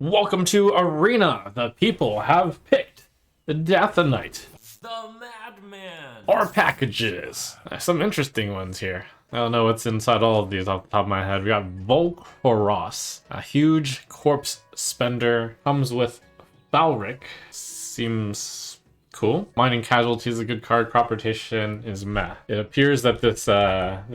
Welcome to Arena. The people have picked the Death Knight. The Madman! Our packages. Some interesting ones here. I don't know what's inside all of these off the top of my head. We got Volkoros, a huge corpse spender. Comes with Balric. Seems cool. Mining Casualty is a good card. Crop Rotation is meh. It appears that this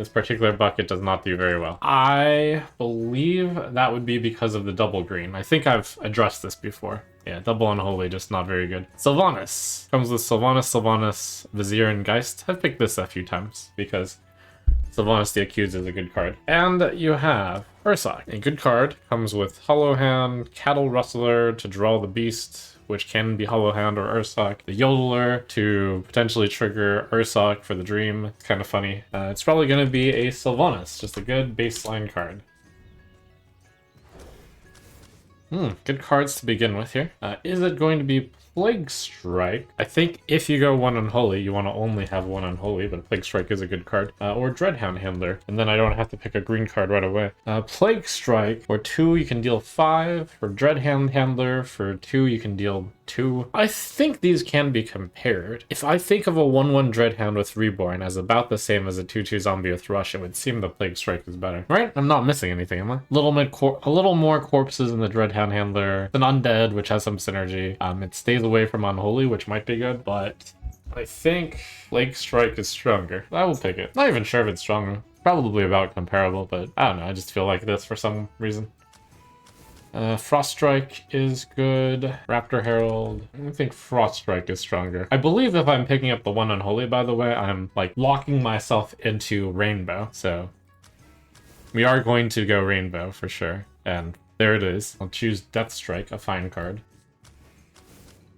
particular bucket does not do very well. I believe that would be because of the double green. I think I've addressed this before. Yeah, double unholy, just not very good. Sylvanas. Comes with Sylvanas, Vizier, and Geist. I've picked this a few times because Sylvanas the Accused is a good card. And you have Ursak. A good card. Comes with Hollow Hand, Cattle Rustler to draw the beast, which can be Hollow Hand or Ursak. The Yodeler to potentially trigger Ursak for the dream. It's kind of funny. It's probably going to be a Sylvanas, just a good baseline card. Good cards to begin with here. Is it going to be Plague Strike? I think if you go one Unholy, you want to only have one Unholy, but Plague Strike is a good card. Or Dreadhound Handler, and then I don't have to pick a green card right away. Plague Strike, for 2 you can deal 5. For Dreadhound Handler, for 2 you can deal 2. I think these can be compared. If I think of a 1/1 Dreadhound with Reborn as about the same as a 2/2 Zombie with Rush, it would seem the Plague Strike is better. Right? I'm not missing anything, am I? A little more corpses in the Dreadhound Handler. An Undead, which has some synergy. It stays away from Unholy, which might be good, but I think Plague Strike is stronger. I will pick it. Not even sure if it's stronger. Probably about comparable, but I don't know. I just feel like this for some reason. Frost Strike is good. Raptor Herald. I think Frost Strike is stronger. I believe if I'm picking up the one Unholy, by the way, I'm like locking myself into Rainbow. So we are going to go Rainbow for sure. And there it is. I'll choose Death Strike, a fine card.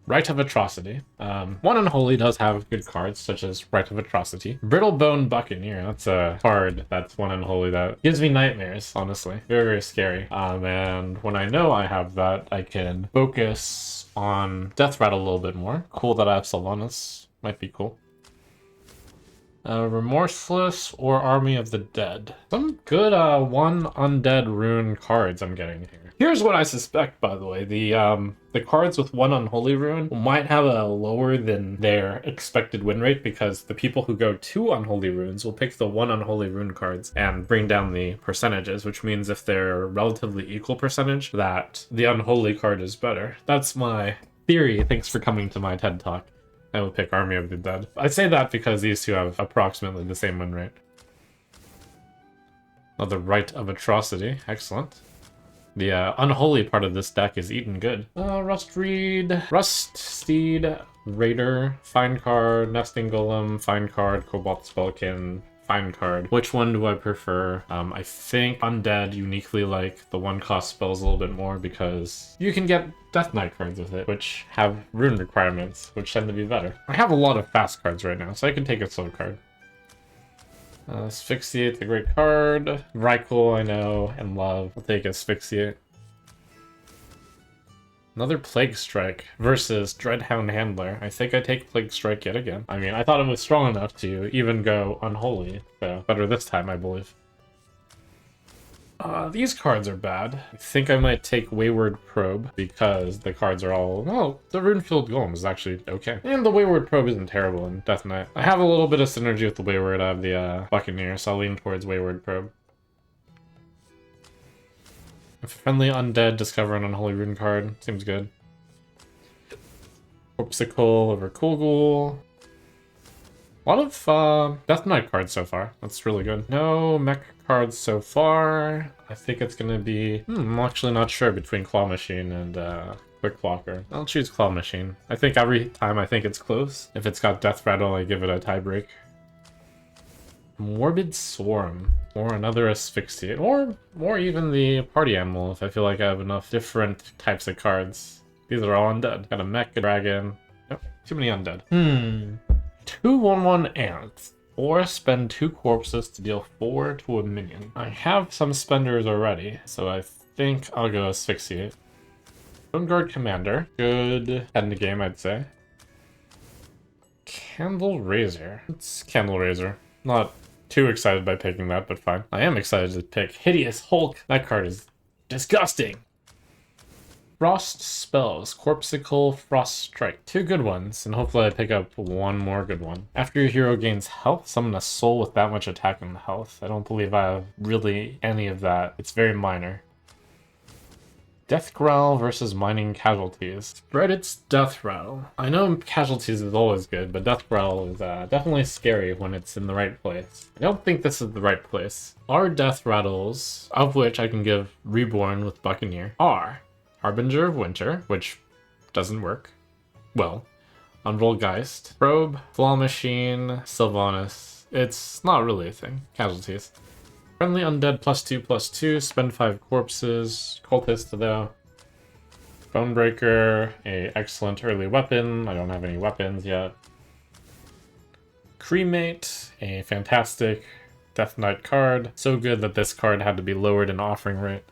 Rite of Atrocity. One Unholy does have good cards, such as Rite of Atrocity. Brittlebone Buccaneer. That's a card that's one Unholy that gives me nightmares, honestly. Very, very scary. And when I know I have that, I can focus on Death Rattle a little bit more. Cool that I have Sylvanas. Might be cool. Remorseless or Army of the Dead. Some good one undead rune cards I'm getting here. Here's what I suspect, by the way. The cards with one Unholy rune might have a lower than their expected win rate because the people who go 2 Unholy runes will pick the 1 Unholy rune cards and bring down the percentages, which means if they're relatively equal percentage, that the Unholy card is better. That's my theory. Thanks for coming to my TED Talk. I will pick Army of the Dead. I say that because these two have approximately the same win rate. Another Rite of Atrocity. Excellent. The unholy part of this deck is eaten good. Ruststeed, Raider, fine card, Nesting Golem, fine card, Cobalt Spellkin, fine card. Which one do I prefer? I think Undead uniquely like the 1-cost spells a little bit more because you can get Death Knight cards with it, which have rune requirements, which tend to be better. I have a lot of fast cards right now, so I can take a slow card. Asphyxiate, the great card. Vrykul, I know and love. I'll take Asphyxiate. Another Plague Strike versus Dreadhound Handler. I think I take Plague Strike yet again. I mean, I thought it was strong enough to even go Unholy, so better this time, I believe. These cards are bad. I think I might take Wayward Probe because the cards are all... Oh, the Runefield Golem is actually okay. And the Wayward Probe isn't terrible in Death Knight. I have a little bit of synergy with the Wayward. I have the Buccaneer, so I'll lean towards Wayward Probe. If a friendly Undead, discover an Unholy Rune card. Seems good. Corpsicle over Kulgul. A lot of Death Knight cards so far. That's really good. No mech cards so far. I think it's gonna be... I'm actually not sure between Claw Machine and Quick Blocker. I'll choose Claw Machine. I think every time I think it's close. If it's got Death Rattle, I give it a tiebreak. Morbid Swarm. Or another Asphyxiate. Or even the Party Animal if I feel like I have enough different types of cards. These are all undead. Got a mech, a dragon. Nope, too many undead. 2 1/1 ants. Or spend 2 corpses to deal 4 to a minion. I have some spenders already, so I think I'll go Asphyxiate. Stoneguard Commander. Good end game, I'd say. Candle Razor. It's Candle Razor. Not too excited by picking that, but fine. I am excited to pick Hideous Hulk. That card is disgusting. Frost spells, Corpsicle, Frost Strike. Two good ones, and hopefully I pick up one more good one. After your hero gains health, summon a soul with that much attack and health. I don't believe I have really any of that. It's very minor. Death Growl versus Mining Casualties. Spread its Death Rattle. I know Casualties is always good, but Death Growl is definitely scary when it's in the right place. I don't think this is the right place. Our Death Rattles, of which I can give Reborn with Buccaneer, are Harbinger of Winter, which doesn't work. Well, Unroll Geist, Probe, Flaw Machine, Sylvanas. It's not really a thing. Casualties. Friendly Undead +2/+2, spend 5 corpses. Cultist though. Bonebreaker, a excellent early weapon. I don't have any weapons yet. Cremate, a fantastic Death Knight card. So good that this card had to be lowered in offering rate.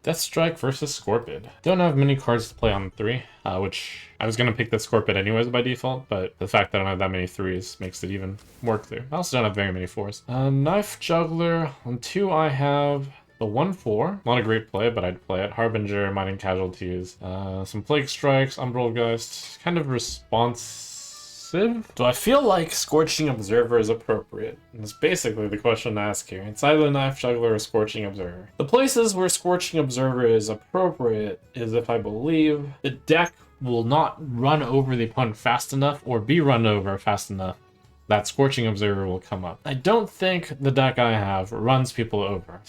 Death Strike versus Scorpid. Don't have many cards to play on 3, which I was going to pick the Scorpid anyways by default, but the fact that I don't have that many 3s makes it even more clear. I also don't have very many 4s. Knife Juggler. On 2 I have the 1/4. Not a great play, but I'd play it. Harbinger, Mining Casualties. Some Plague Strikes, Umbral Geist. Kind of responsive. Do I feel like Scorching Observer is appropriate? That's basically the question to ask here. It's either Knife Juggler or Scorching Observer. The places where Scorching Observer is appropriate is if I believe the deck will not run over the opponent fast enough or be run over fast enough that Scorching Observer will come up. I don't think the deck I have runs people over,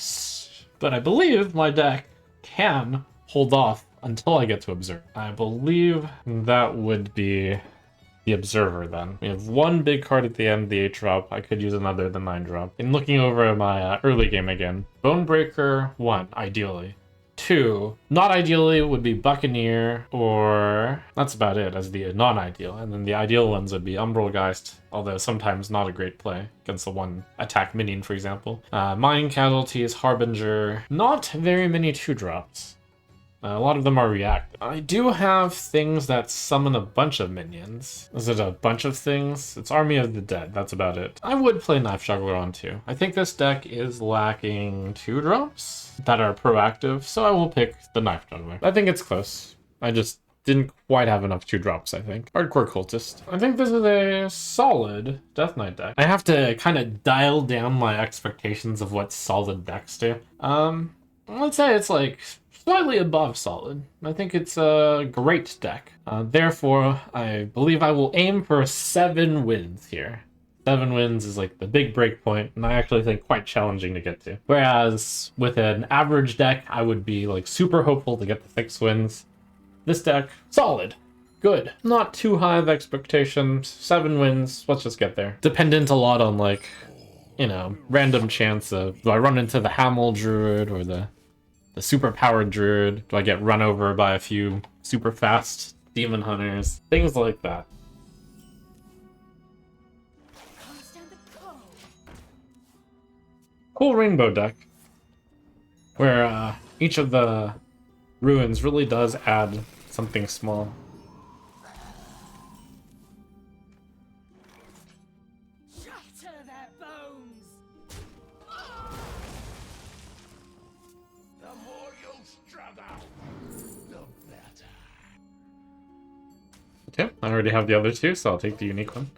but I believe my deck can hold off until I get to Observe. I believe that would be the Observer then. We have one big card at the end, the 8-drop. I could use another, the 9-drop. In looking over my early game again, Bonebreaker, 1, ideally. 2, not ideally, would be Buccaneer, or that's about it as the non-ideal. And then the ideal ones would be Umbral Geist, although sometimes not a great play against the one attack minion, for example. Mining Casualties, Harbinger, not very many 2-drops. A lot of them are react. I do have things that summon a bunch of minions. Is it a bunch of things? It's Army of the Dead, that's about it. I would play Knife Juggler on 2. I think this deck is lacking 2-drops that are proactive, so I will pick the Knife Juggler. I think it's close. I just didn't quite have enough 2-drops, I think. Hardcore Cultist. I think this is a solid Death Knight deck. I have to kind of dial down my expectations of what solid decks do. Let's say it's like slightly above solid. I think it's a great deck. Therefore, I believe I will aim for 7 wins here. 7 wins is like the big break point, and I actually think quite challenging to get to. Whereas with an average deck, I would be like super hopeful to get to 6 wins. This deck, solid. Good. Not too high of expectations. 7 wins, let's just get there. Dependent a lot on like, you know, random chance of, do I run into the Hamel Druid or the super powered druid? Do I get run over by a few super fast demon hunters? Things like that. Cool rainbow deck, where each of the ruins really does add something small. Okay, I already have the other 2, so I'll take the unique one.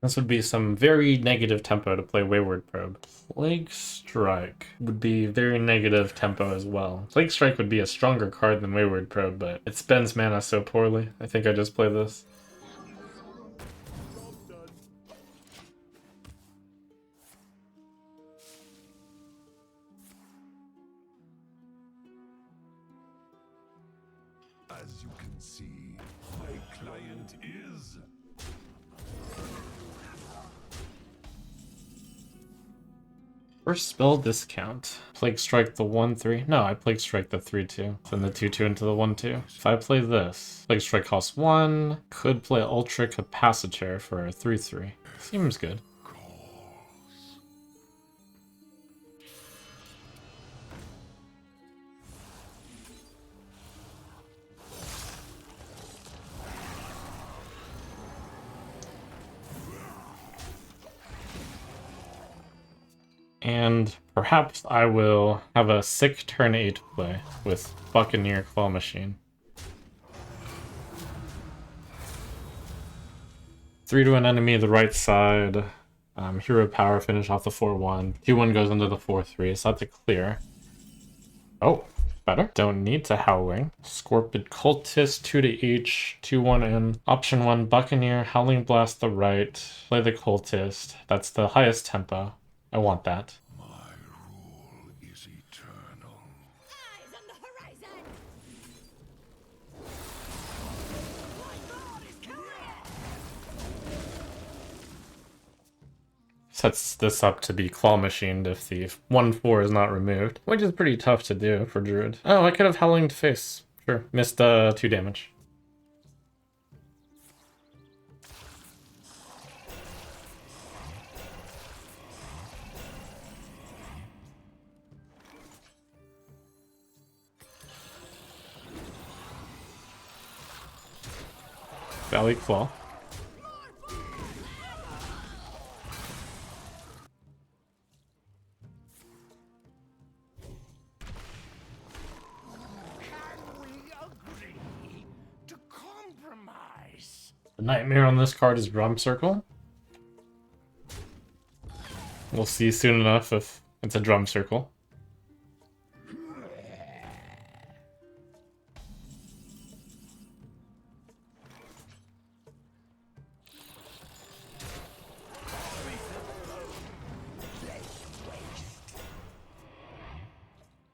This would be some very negative tempo to play Wayward Probe. Plague Strike would be very negative tempo as well. Plague Strike would be a stronger card than Wayward Probe, but it spends mana so poorly. I think I just play this. As you can see, my client is... First spell discount. Plague Strike the 1/3. No, I Plague Strike the 3/2. Send the 2/2 into the 1/2. If I play this, Plague Strike costs 1. Could play Ultra Capacitor for a 3/3. Seems good. And perhaps I will have a sick turn 8 play with Buccaneer Claw Machine. 3 to an enemy, the right side. Hero Power, finish off the 4-1. 2-1 goes into the 4-3, so that's a clear. Oh, better. Don't need to Howling. Scorpid Cultist, 2 to each, 2-1 in. Option 1, Buccaneer, Howling Blast the right. Play the Cultist. That's the highest tempo. I want that. My rule is eternal. Eyes on the horizon! My lord is coming! Sets this up to be Claw Machined if the 1-4 is not removed, which is pretty tough to do for Druid. Oh, I could have Howling to face. Sure. Missed 2 damage. Valley Claw. The Nightmare on this card is Drum Circle. We'll see soon enough if it's a Drum Circle.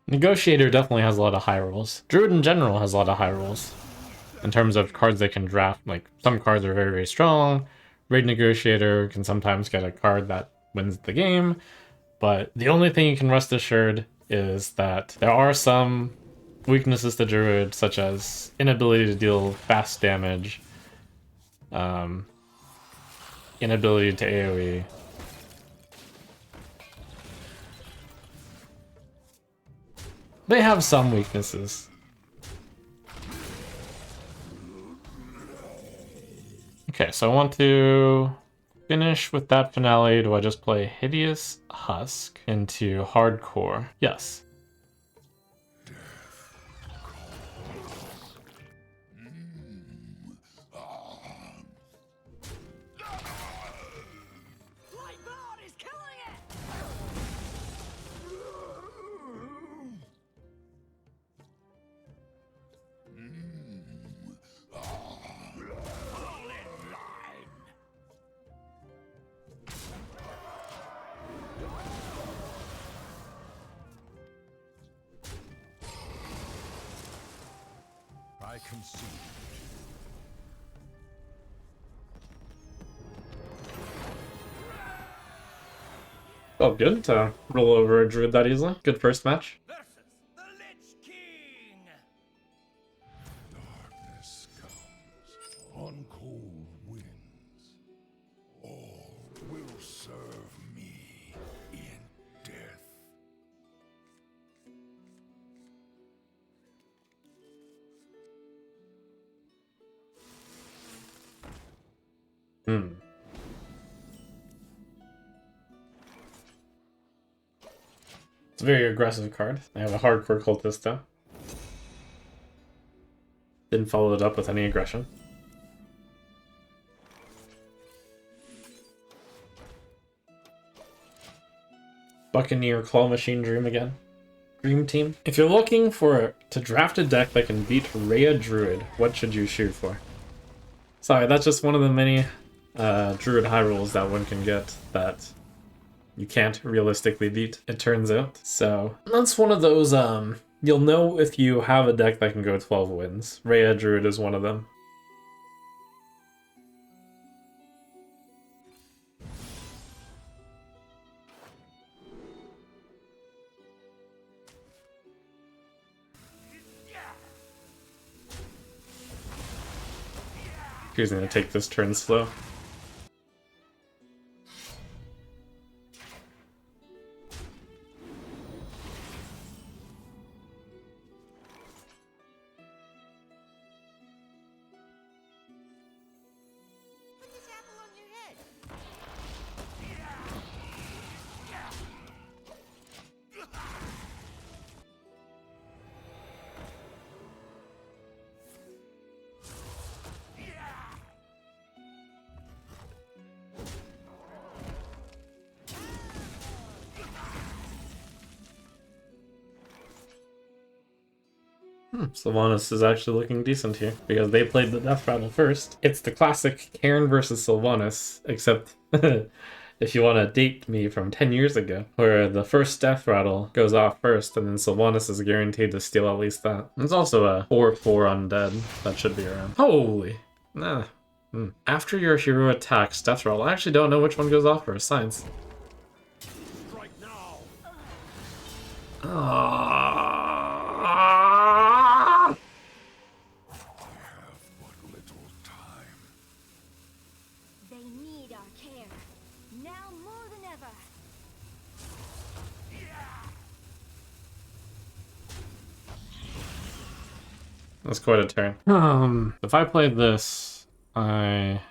Negotiator definitely has a lot of high rolls. Druid in general has a lot of high rolls. In terms of cards they can draft, like some cards are very, very strong. Raid Negotiator can sometimes get a card that wins the game, but the only thing you can rest assured is that there are some weaknesses to Druid, such as inability to deal fast damage, inability to AoE. They have some weaknesses. Okay, so I want to finish with that finale. Do I just play Hideous Husk into Hardcore? Yes. My lord is killing it! Fall in line! I concede. Felt good to roll over a Druid that easily. Good first match. Versus the Lich King. Darkness comes on cold winds. All will serve me in death. It's a very aggressive card. I have a Hardcore Cultist though. Didn't follow it up with any aggression. Buccaneer Claw Machine Dream again. Dream Team. If you're looking to draft a deck that can beat Rhea Druid, what should you shoot for? Sorry, that's just one of the many Druid high rolls that one can get that you can't realistically beat, it turns out. So that's one of those, you'll know if you have a deck that can go 12 wins. Rhea Druid is one of them. He's gonna take this turn slow. Put this apple on your head. Sylvanas is actually looking decent here because they played the death rattle first. It's the classic Cairn versus Sylvanas, except if you want to date me from 10 years ago, where the first death rattle goes off first and then Sylvanas is guaranteed to steal at least that. There's also a 4/4 undead that should be around. Holy! Nah. After your hero attacks death rattle, I actually don't know which one goes off first. Science. Strike now. Ah! Have but little time. They need our care. Now more than ever. That's quite a turn. If I played this, I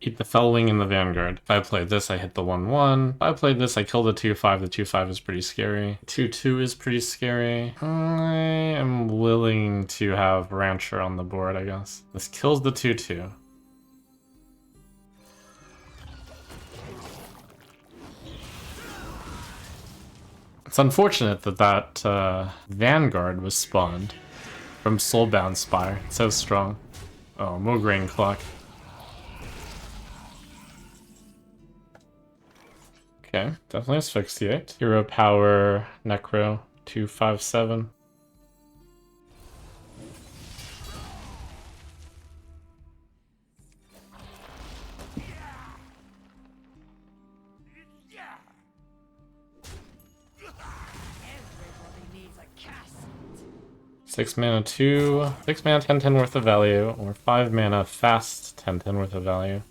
eat the Fellwing in the Vanguard. If I played this, I hit the 1/1. If I played this, I kill the 2/5. The 2/5 is pretty scary. 2/2 is pretty scary. I am willing to have Rancher on the board, I guess. This kills the 2/2. It's unfortunate that Vanguard was spawned from Soulbound Spire. It's so strong. Oh, Mograine Clock. Okay, definitely asphyxiate. Hero power, Necro, 2/5/7. Everybody needs a cast. 6 mana 2, 6 mana 10/10 worth of value, or 5 mana fast 10/10 worth of value.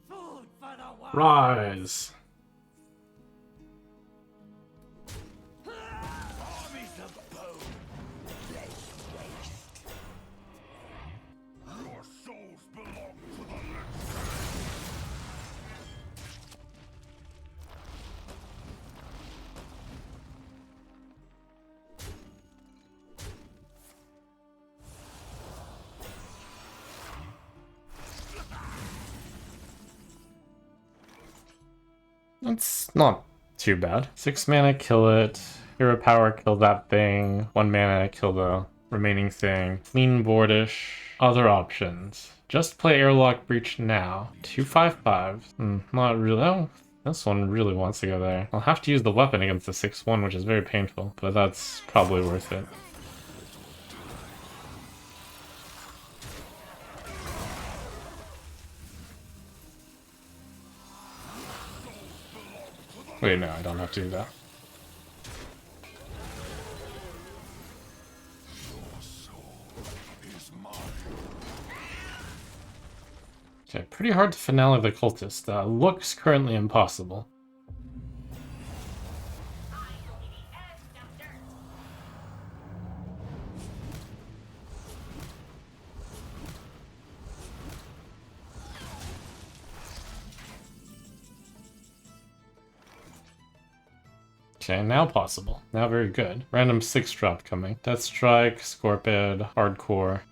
Food for the world. Rise! Armies of bone. Your souls belong to the Lich. That's not too bad. 6 mana, kill it. Hero power, kill that thing. 1 mana, kill the remaining thing. Clean boardish. Other options. Just play Airlock Breach now. 2/5/5. Not really. Oh, this one really wants to go there. I'll have to use the weapon against the 6/1, which is very painful, but that's probably worth it. Wait, no, I don't have to do that. Your soul is mine. Okay, pretty hard to finale the cultist. Looks currently impossible. Okay, now possible. Now very good. Random 6-drop coming. Death Strike, Scorpid, Hardcore.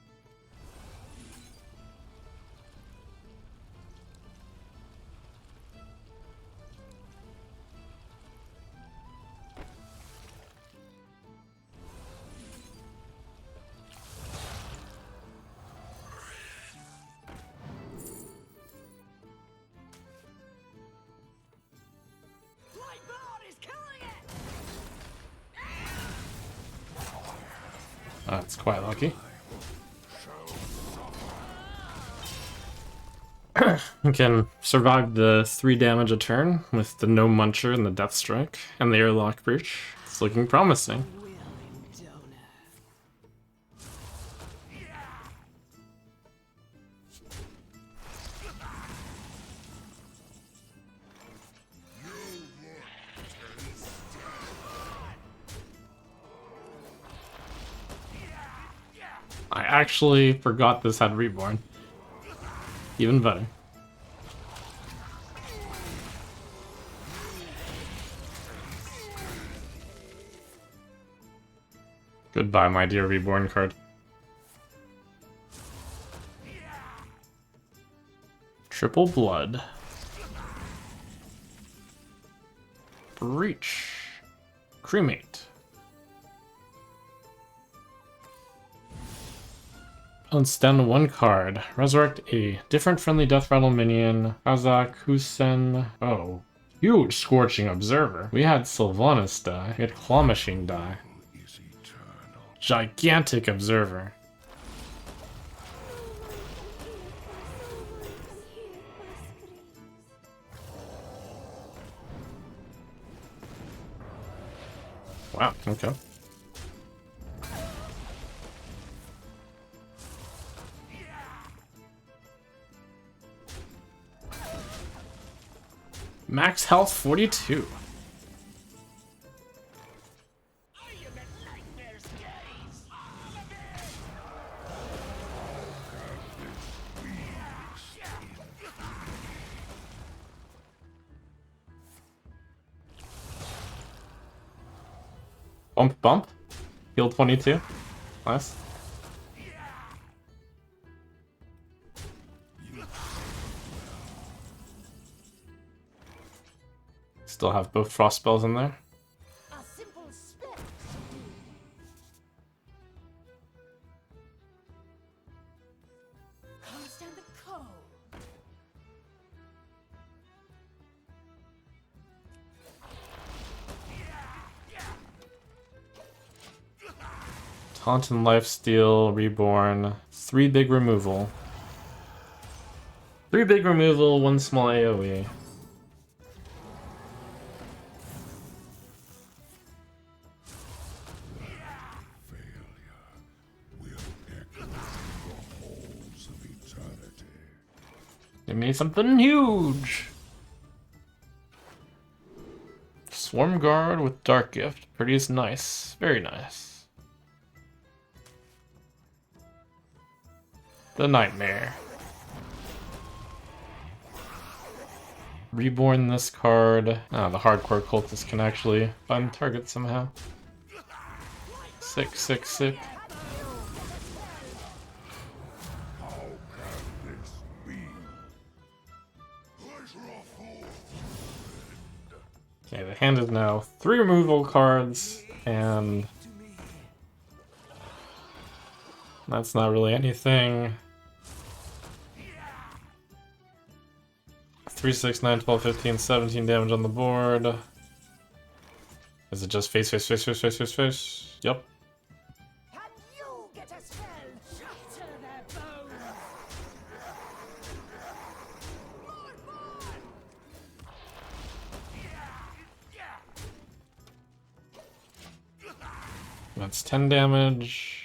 Lightblood is killing it. That's quite lucky. You can survive the 3 damage a turn with the No Muncher and the Death Strike and the Airlock Breach. It's looking promising. Willing donor. I actually forgot this had Reborn. Even better. Goodbye, my dear reborn card. Triple blood. Breach. Cremate. Unstand one card. Resurrect a different friendly death rattle minion. Kazak, Husen. Oh. Huge Scorching Observer. We had Sylvanas die. We had Claw Machine die. Is eternal. Gigantic Observer. Wow, okay. Max health 42. Bump, bump. Heal 22. Nice. Still have both frost spells in there. A simple spell. Can't stand the cold. Taunt and Lifesteal, Reborn. 3 big removal. 3 big removal, 1 small AoE. Give me something huge! Swarm Guard with Dark Gift. Pretty is nice. Very nice. The Nightmare. Reborn this card. Ah, the Hardcore Cultist can actually find target somehow. Sick, sick, sick. Okay, the hand is now 3 removal cards, and that's not really anything. 3, 6, 9, 12, 15, 17 damage on the board. Is it just face, face, face, face, face, face, face? Yep. Can you get a spell? Shatter their bones. That's 10 damage.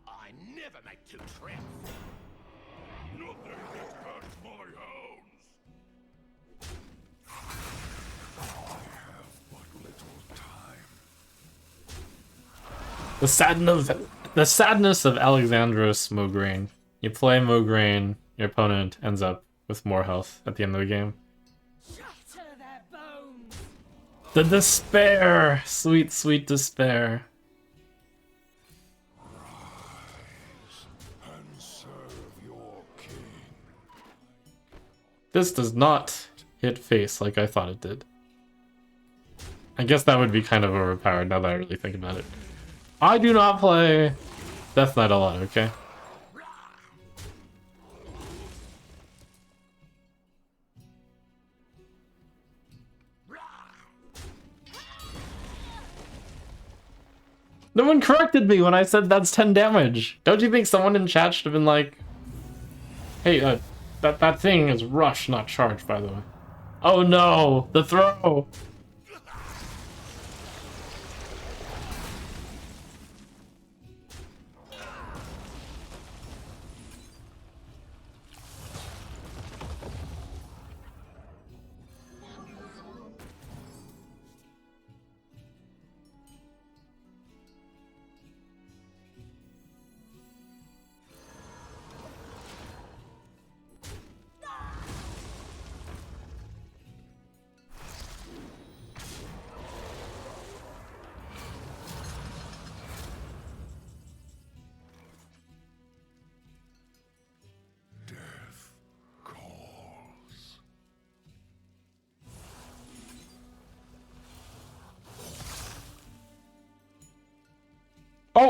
I never make 2 trips. Nothing gets past my hounds. I have but little time. The sadness of Alexandros Mograine. You play Mograine, your opponent ends up with more health at the end of the game. Shatter their bones. The despair! Sweet, sweet despair. And serve your king. This does not hit face like I thought it did. I guess that would be kind of overpowered now that I really think about it. I do not play Death Knight a lot, okay? No one corrected me when I said that's 10 damage. Don't you think someone in chat should have been like, hey, that thing is rush, not charge, by the way. Oh no, the throw!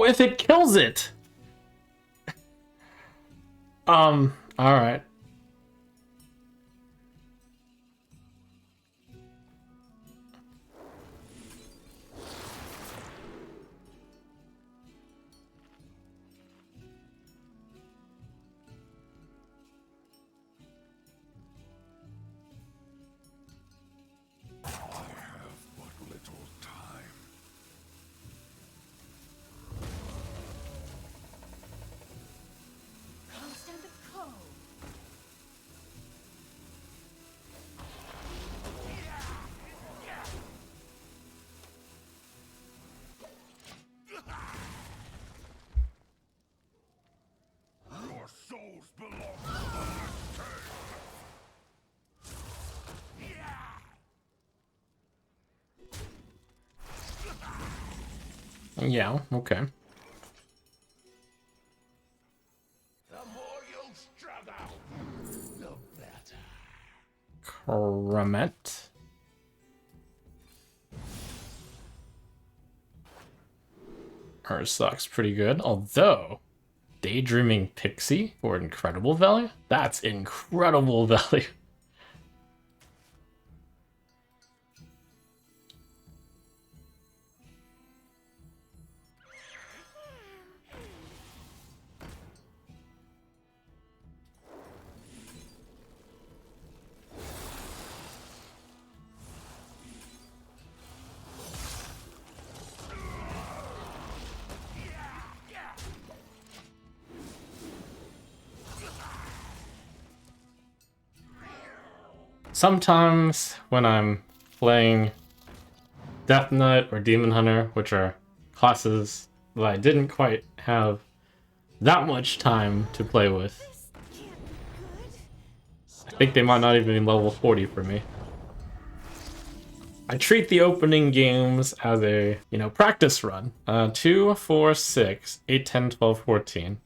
if it kills it! Alright. I have but little time. Can't stand the cold. Your souls belong to the last Yeah, okay. The more you struggle, the better. Kremet. Ursock's pretty good, although Daydreaming Pixie for incredible value? That's incredible value. Sometimes when I'm playing Death Knight or Demon Hunter, which are classes that I didn't quite have that much time to play with, This can't be good. I think they might not even be level 40 for me. I treat the opening games as a, practice run. 2, 4, 6, 8, 10, 12, 14.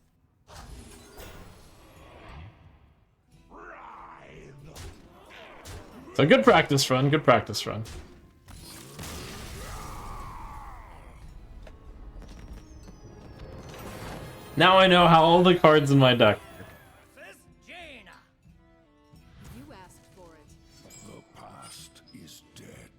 So good practice run, good practice run. Now I know how all the cards in my deck. You asked for it. The past is dead.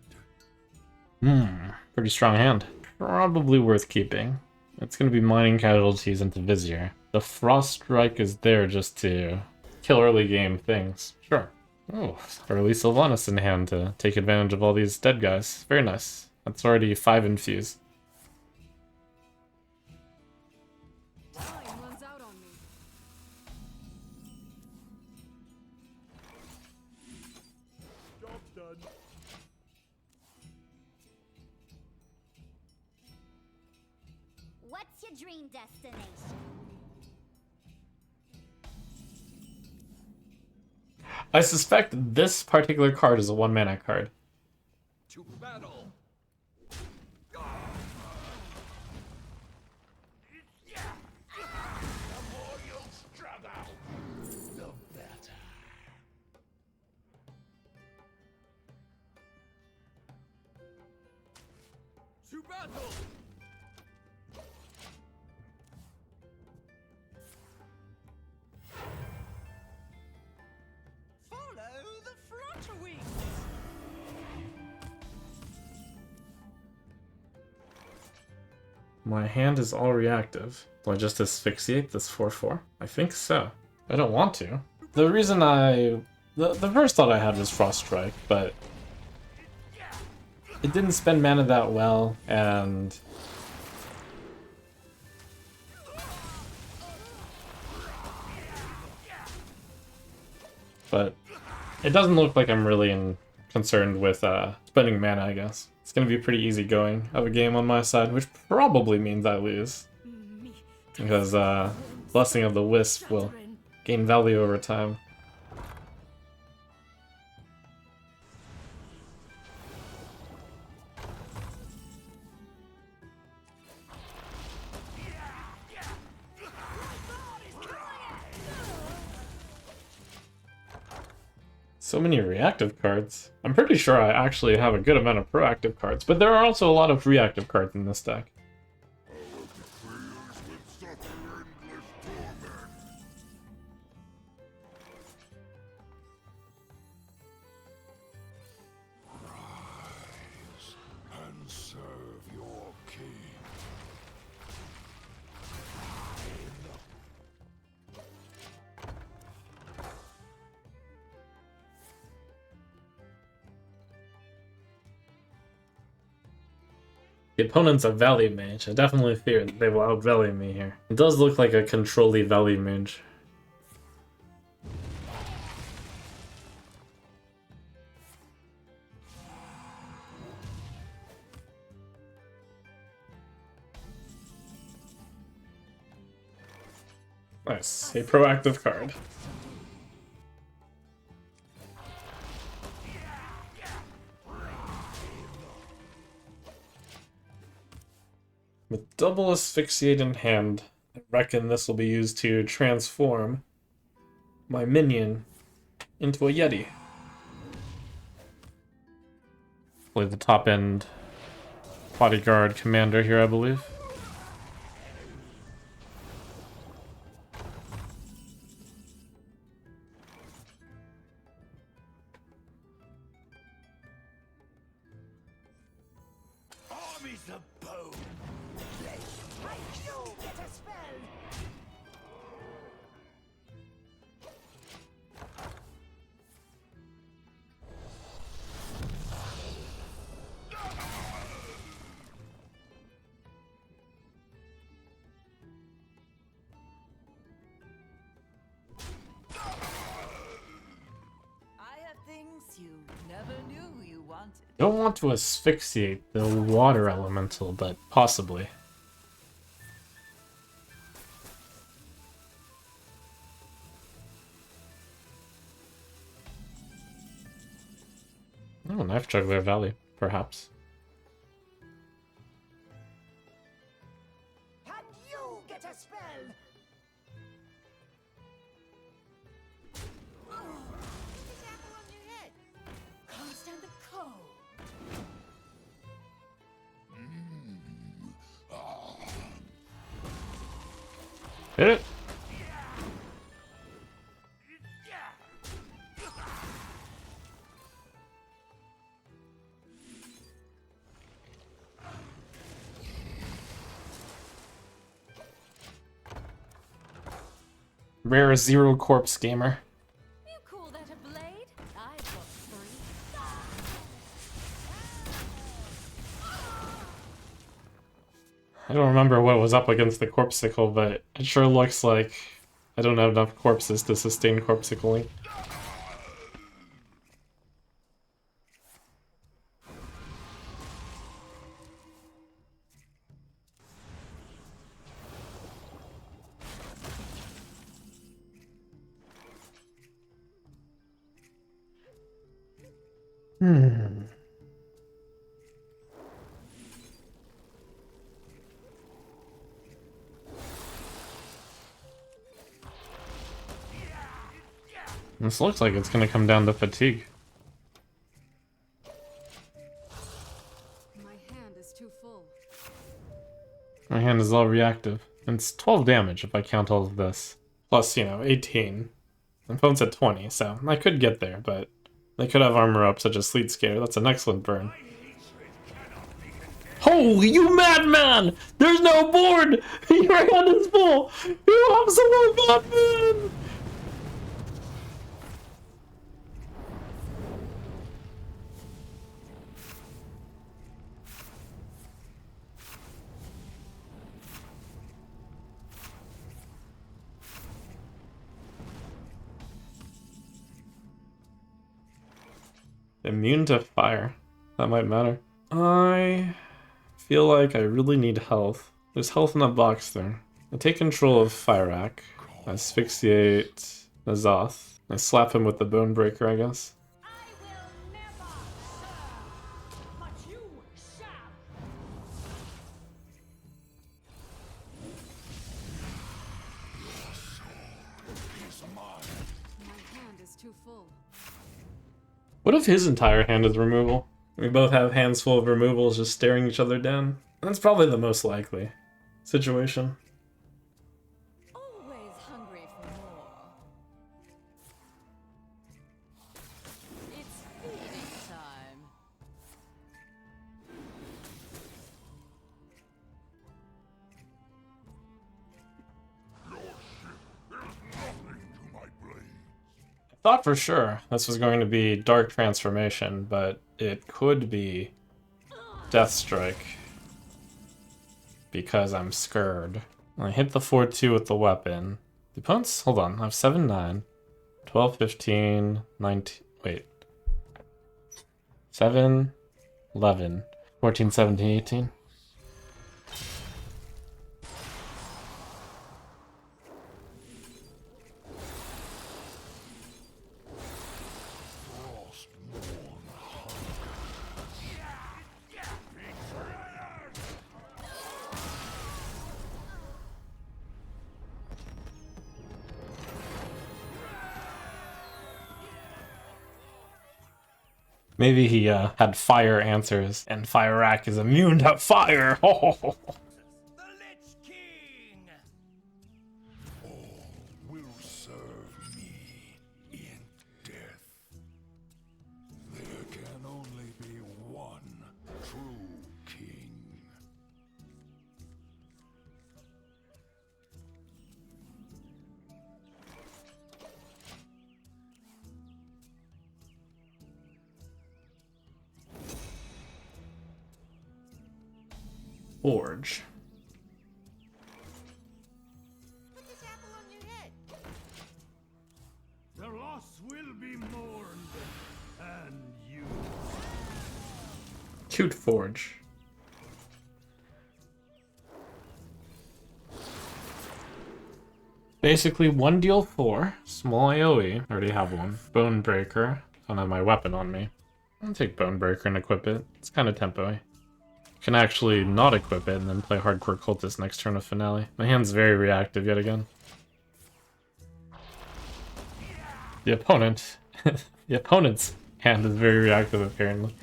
Pretty strong hand. Probably worth keeping. It's gonna be mining casualties into Vizier. The Frost Strike is there just to kill early game things. Sure. Oh, early Sylvanas in hand to take advantage of all these dead guys. Very nice. That's already 5 infuse. Time runs out on me. Job's done. What's your dream destination? I suspect this particular card is a 1-mana card. To battle. The more you struggle, the better. To battle. Follow the flutter wings. My hand is all reactive. Do I just asphyxiate this 4/4? I think so. I don't want to. The reason the first thought I had was Frost Strike, but it didn't spend mana that well, and but it doesn't look like I'm really concerned with spending mana, I guess. It's gonna be pretty easy going of a game on my side, which probably means I lose. Because Blessing of the Wisp will gain value over time. So many reactive cards. I'm pretty sure I actually have a good amount of proactive cards, but there are also a lot of reactive cards in this deck. I will betray The opponent's a Valley Mage. I definitely fear that they will out-Valley me here. It does look like a control-y Valley Mage. Nice, a proactive card. With double asphyxiate in hand, I reckon this will be used to transform my minion into a Yeti. Play the top end bodyguard commander here, I believe. Armies of bone. Might you get a spell? I have things you never knew you wanted. Don't want to asphyxiate the water elemental, but possibly. Oh, Knife Juggler Valley, perhaps. Can you get a spell? Can't stand the cold. Hit it! Rare Zero Corpse Gamer. You call that a blade? I've got three. I don't remember what was up against the Corpsicle, but it sure looks like I don't have enough corpses to sustain Corpsicling. This looks like it's gonna come down to fatigue. My hand is too full. My hand is all reactive. And it's 12 damage if I count all of this. Plus, 18. My phone's at 20, so I could get there, but they could have armor up such as Sleet Scare. That's an excellent burn. Holy, you madman! There's no board! Your hand is full! You absolute madman! Immune to fire. That might matter. I feel like I really need health. There's health in that box there. I take control of Fyrak. I asphyxiate Nazoth. I slap him with the Bone Breaker, I guess. I will never serve, but you shall. My hand is too full. What if his entire hand is removal? We both have hands full of removals just staring each other down. That's probably the most likely situation. Always hungry for more. It's feeding time. To my blade. I thought for sure this was going to be Dark Transformation, but it could be Death Strike. because I'm scared. I hit the 4-2 with the weapon. The opponents, hold on, I have 7-9, 12, 15, 19, wait. 7, 11, 14, 17, 18. Maybe he had fire answers, and Fire Rack is immune to fire! The Lich King! Will serve me in death. There can only be one true king. Forge. Put this apple on your head. The loss will be mourned, and you. Cute Forge. Basically, one deal 4, small AoE, already have one. Bone Breaker, don't have my weapon on me. I'll take Bone Breaker and equip it. It's kind of tempo-y. Can actually not equip it and then play Hardcore Cultist next turn of Finale. My hand's very reactive yet again. The opponent's hand is very reactive apparently.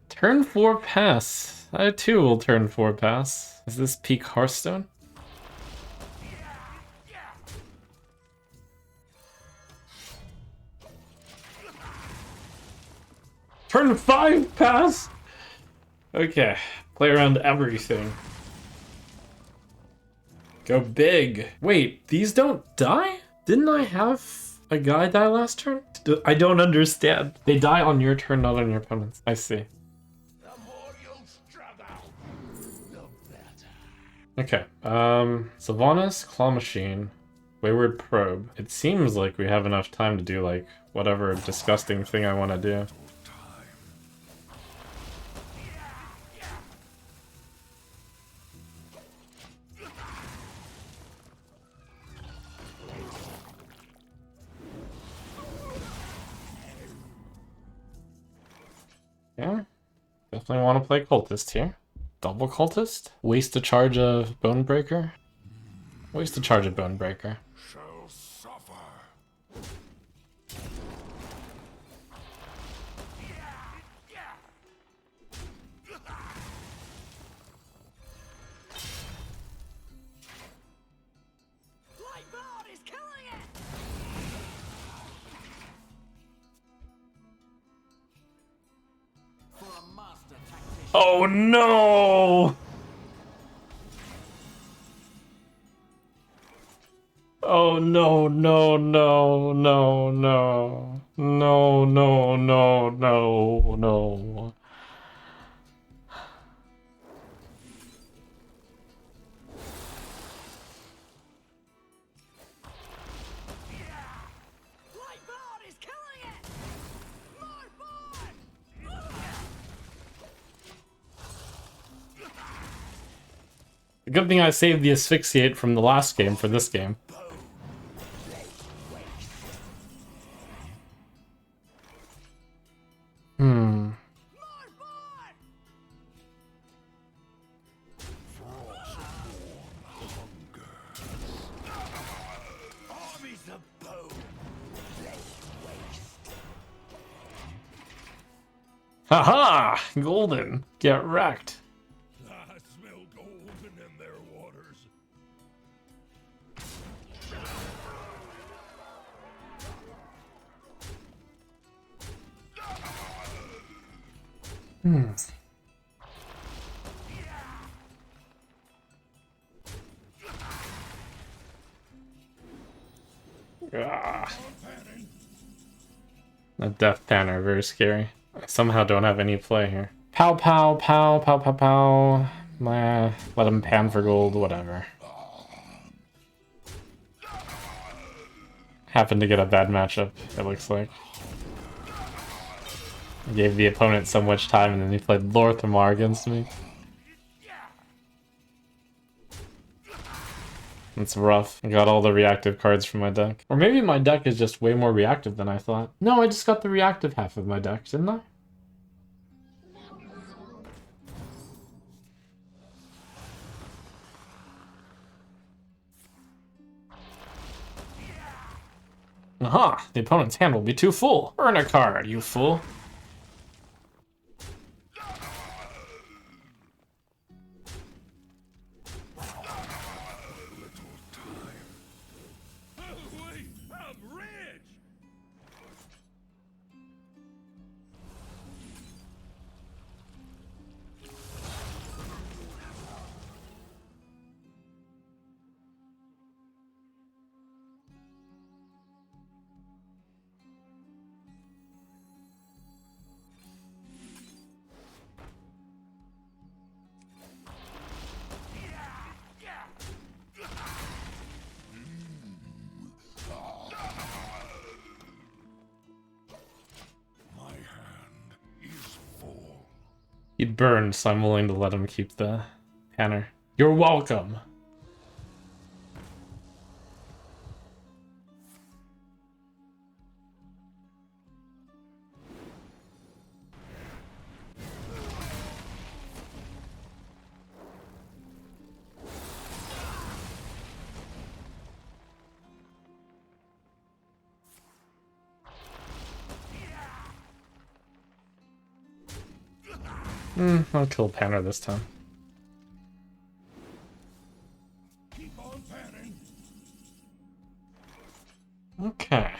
Turn 4 pass. I too will turn 4 pass. Is this peak Hearthstone? Turn 5 pass? Okay, play around everything. Go big. Wait, these don't die? Didn't I have a guy die last turn? I don't understand. They die on your turn, not on your opponent's. I see. The more you'll struggle, the better. Okay, Sylvanas, Claw Machine, Wayward Probe. It seems like we have enough time to do, like, whatever disgusting thing I want to do. Yeah, definitely want to play Cultist here. Double Cultist? Waste a charge of Bone Breaker? Waste a charge of Bone Breaker. Shall suffer. Lightbot is killing it! For a master tactician. Oh no! Oh no, no, no, no, no. No, no, no, no, no. Lightbot is killing it! More board! Good thing I saved the Asphyxiate from the last game for this game. More board! Armies of bone. Haha! Golden! Get wrecked. I smell golden in their waters. Ah. The Death Tanner are very scary. I somehow don't have any play here. Pow pow pow pow pow pow. Let him pan for gold, whatever. Happened to get a bad matchup, it looks like. I gave the opponent so much time and then he played Lorthamar against me. It's rough. I got all the reactive cards from my deck. Or maybe my deck is just way more reactive than I thought. No, I just got the reactive half of my deck, didn't I? Aha! The opponent's hand will be too full. Burn a card, you fool. He burned, so I'm willing to let him keep the panner. You're welcome! I'll kill Panner this time. Okay.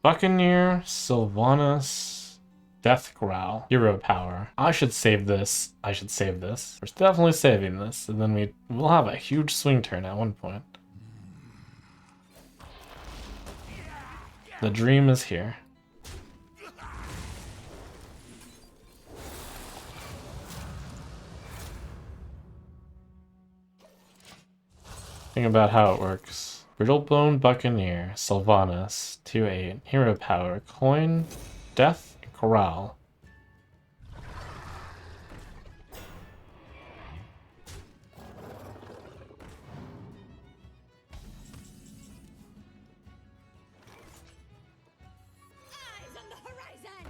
Buccaneer, Sylvanas, Death Growl, Hero Power. I should save this. I should save this. We're definitely saving this, and then we'll have a huge swing turn at one point. The dream is here. Think about how it works. Brittlebone Buccaneer, Sylvanas, 2/8, Hero Power, Coin, Death, and Corral. Eyes on the horizon!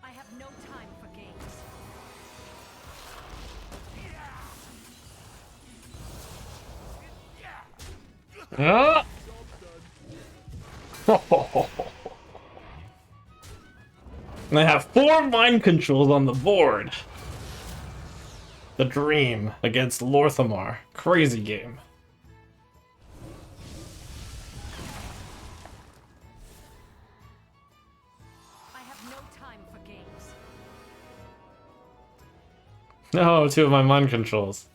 I have no time for games. Ah! And I have 4 mind controls on the board. The Dream against Lorthamar. Crazy game. I have no time for games. No, 2 of my mind controls.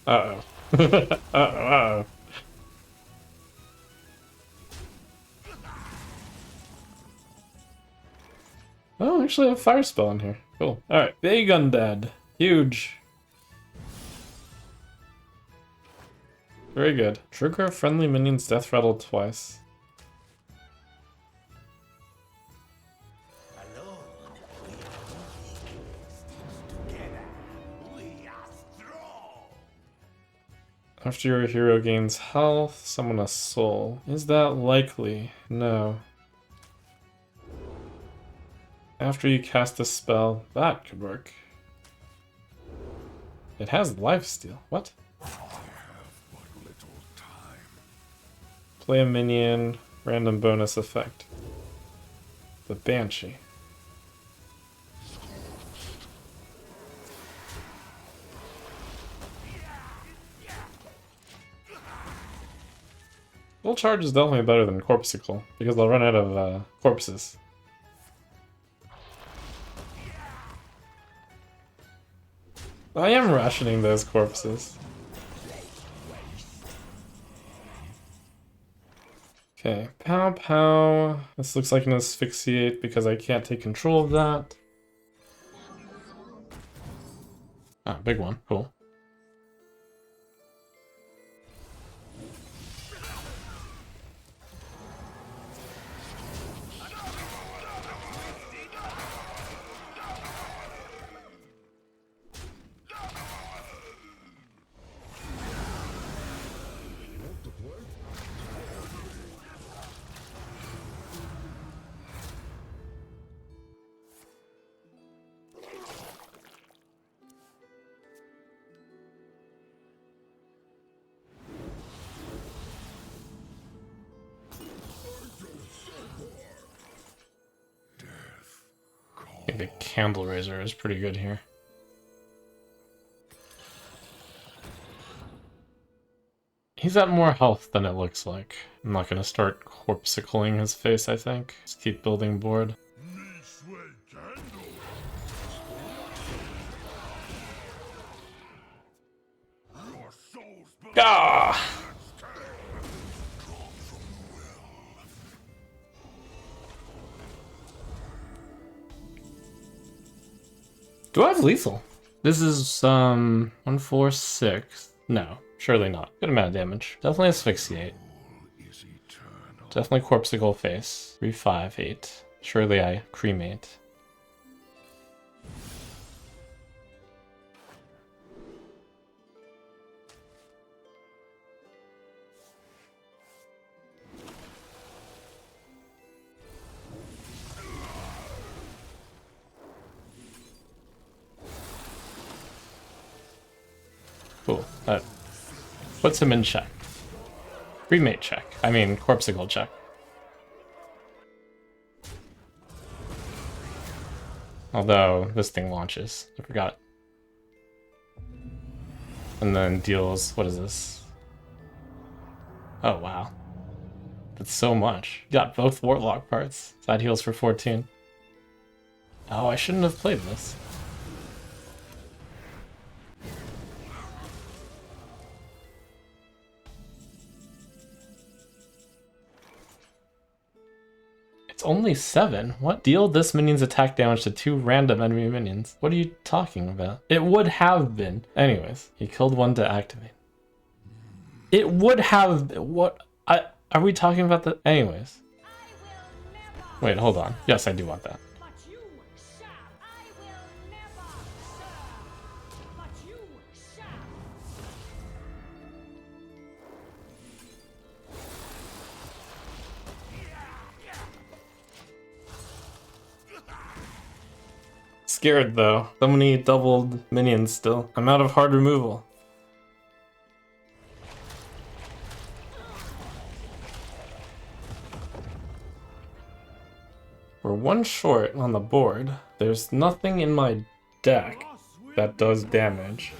Uh-oh. Uh-oh, uh-oh. Oh, actually I have Fire Spell in here. Cool. Alright, big undead. Huge. Very good. Trigger friendly minions death rattle twice. After your hero gains health, summon a soul. Is that likely? No. After you cast a spell, that could work. It has lifesteal. What? Play a minion, random bonus effect. The Banshee. Full charge is definitely better than Corpsicle, because they'll run out of corpses. I am rationing those corpses. Okay, pow pow. This looks like an asphyxiate because I can't take control of that. Ah, big one. Cool. I think the Candle Raiser is pretty good here. He's at more health than it looks like. I'm not gonna start corpsicling his face, I think. Just keep building board. Ah! Do I have lethal? This is 146. No, surely not. Good amount of damage. Definitely asphyxiate. Definitely corpsicle face. 358. Surely I cremate. Cool. That puts him in check. Cremate check. I mean, corpsicle check. Although, this thing launches. I forgot. And then deals... What is this? Oh, wow. That's so much. You got both Warlock parts. That heals for 14. Oh, I shouldn't have played this. It's only 7. What? Deal this minion's attack damage to 2 random enemy minions. What are you talking about? It would have been. Anyways, he killed one to activate. It would have... What? Are we talking about the... Anyways. Wait, hold on. Yes, I do want that. Scared though. So many doubled minions still. I'm out of hard removal. We're 1 short on the board. There's nothing in my deck that does damage.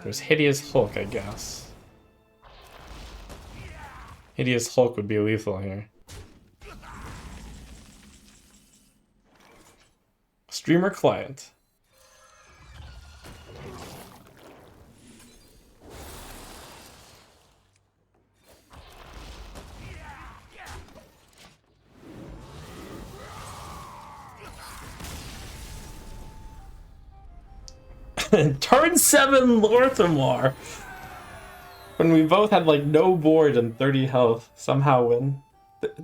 There's Hideous Hulk, I guess. Hideous Hulk would be lethal here. Streamer client. Turn 7 Lorthamar! When we both had like no board and 30 health, somehow win.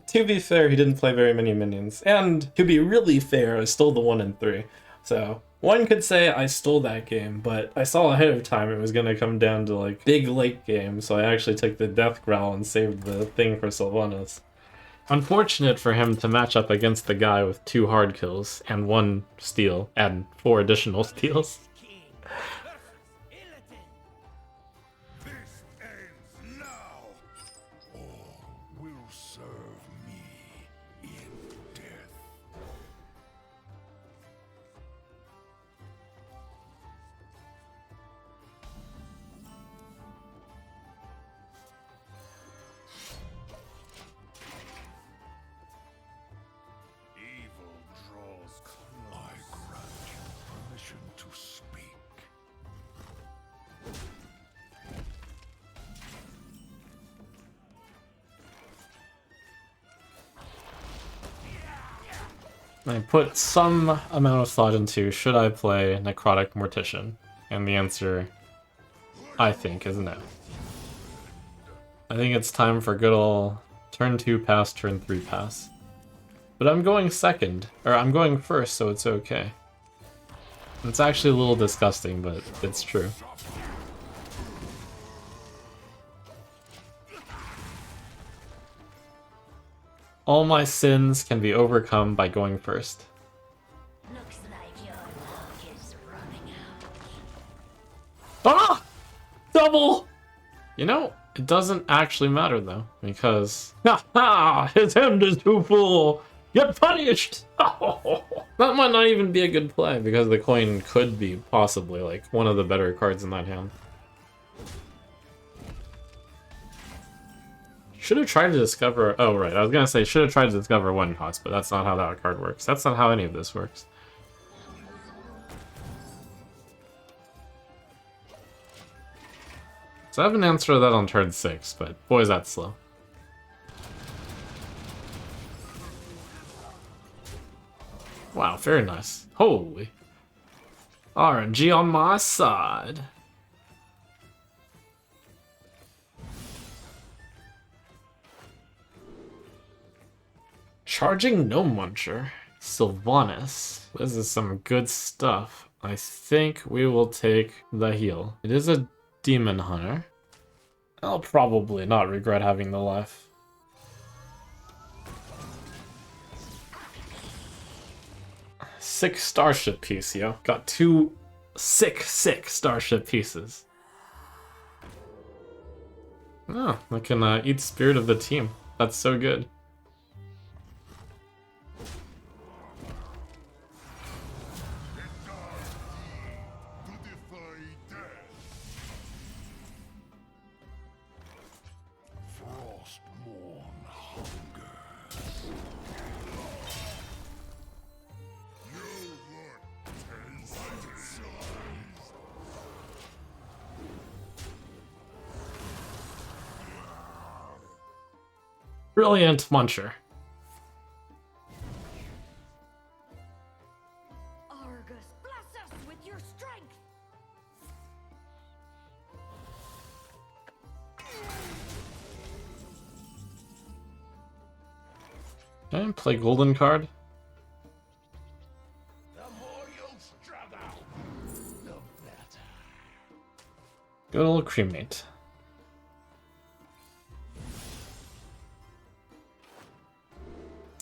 To be fair, he didn't play very many minions. And to be really fair, I stole the 1 and 3. So one could say I stole that game, but I saw ahead of time it was gonna come down to like big late game, so I actually took the Death Growl and saved the thing for Sylvanas. Unfortunate for him to match up against the guy with 2 hard kills and 1 steal and 4 additional steals. This ends now. All will serve me in death. Evil draws close. I grant you permission to speak. I put some amount of thought into, should I play Necrotic Mortician? And the answer, I think, is no. I think it's time for good ol' turn 2 pass, turn 3 pass. But I'm going second, or I'm going first, so it's okay. It's actually a little disgusting, but it's true. All my sins can be overcome by going first. Looks like your luck is running out. Ah! Double! You know, it doesn't actually matter though, because ha ha! His hand is too full! Get punished! That might not even be a good play, because the coin could be possibly like one of the better cards in that hand. Should have tried to discover. Oh, right. I was gonna say should have tried to discover one cost, but that's not how that card works. That's not how any of this works. So I have an answer to that on turn 6, but boy is that slow. Wow, very nice. Holy. RNG on my side. Charging Gnome Muncher. Sylvanas. This is some good stuff. I think we will take the heal. It is a Demon Hunter. I'll probably not regret having the life. Sick starship piece, yo. Got 2 sick starship pieces. Oh, I can eat spirit of the team. That's so good. Brilliant Muncher. Argus, bless us with your strength. Can I play golden card? The more you struggle, the better. Good old cremate.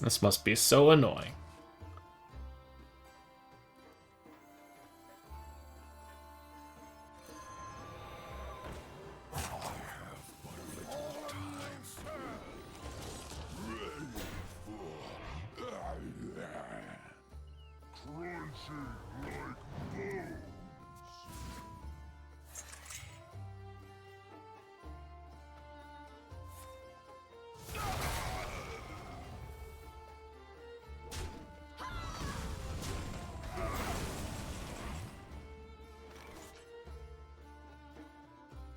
This must be so annoying.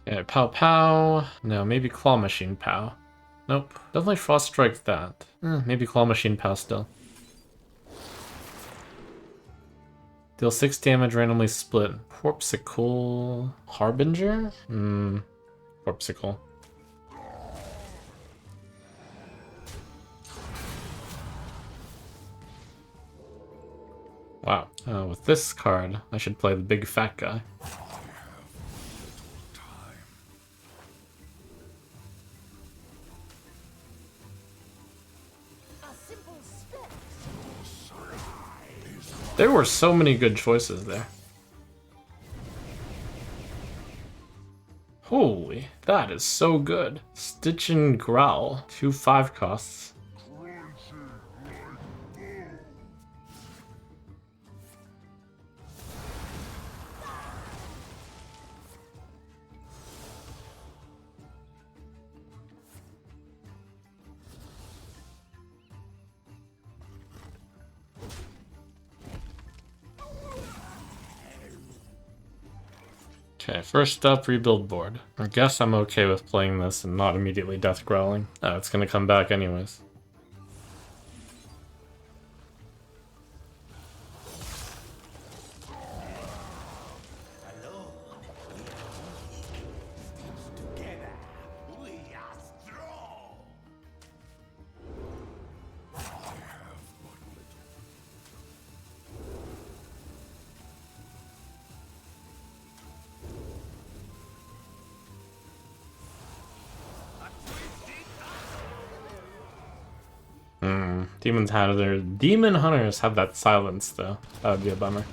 Yeah, Pow Pow. No, maybe Claw Machine Pow. Nope. Definitely Frost Strike that. Maybe Claw Machine Pow still. Deal 6 damage, randomly split. Corpsicle... Harbinger? Corpsicle. Wow. With this card, I should play the big fat guy. There were so many good choices there. Holy, that is so good. Stitch and Growl, 2 5 costs. Okay, first up, rebuild board. I guess I'm okay with playing this and not immediately death growling. Oh, it's gonna come back anyways. Demon hunters have that silence though. That would be a bummer.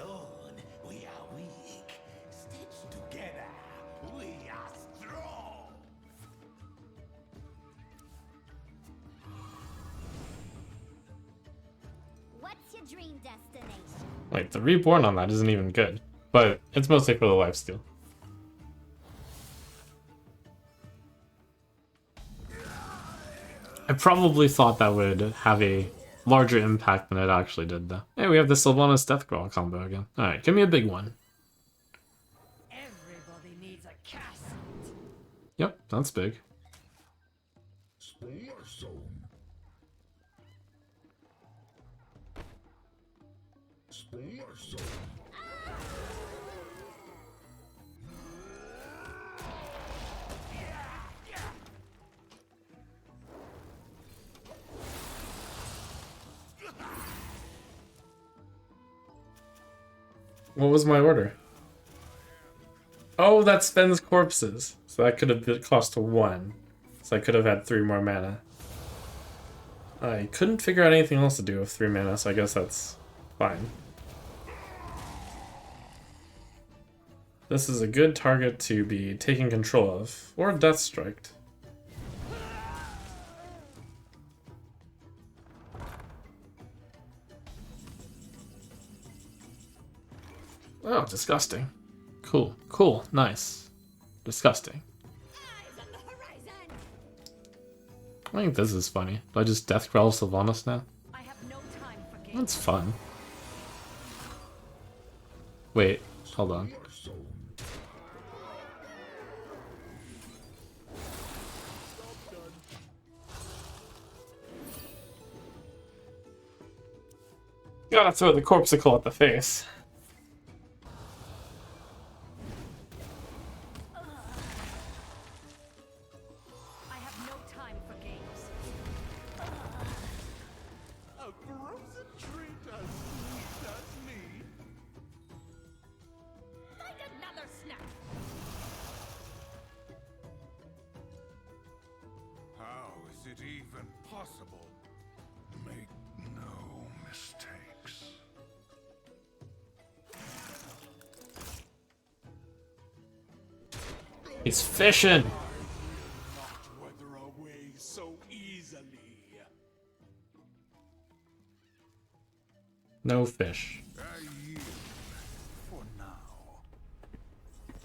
Alone, we are weak. Stitched together, we are strong. What's your dream destination? Wait, the reborn on that isn't even good, but it's mostly for the lifesteal. I probably thought that would have a larger impact than it actually did, though. Hey, we have the Sylvanas Deathcrawl combo again. Alright, give me a big one. Everybody needs a castle. Yep, that's big. What was my order? Oh, that spends corpses. So that could have cost 1. So I could have had 3 more mana. I couldn't figure out anything else to do with 3 mana, so I guess that's fine. This is a good target to be taking control of, or death striked. Oh, disgusting. Cool, cool, nice. Disgusting. Eyes on the horizon! I think this is funny. Do I just death growl Sylvanas now? I have no time for games. That's fun. Wait, hold on. Gotta throw the corpsicle at the face. I have no time for games. A frozen treat as sweet as me. Find another snack. How is it even possible? Make no mistakes. He's fishing! Not weather away so easily. No fish. I yield for now.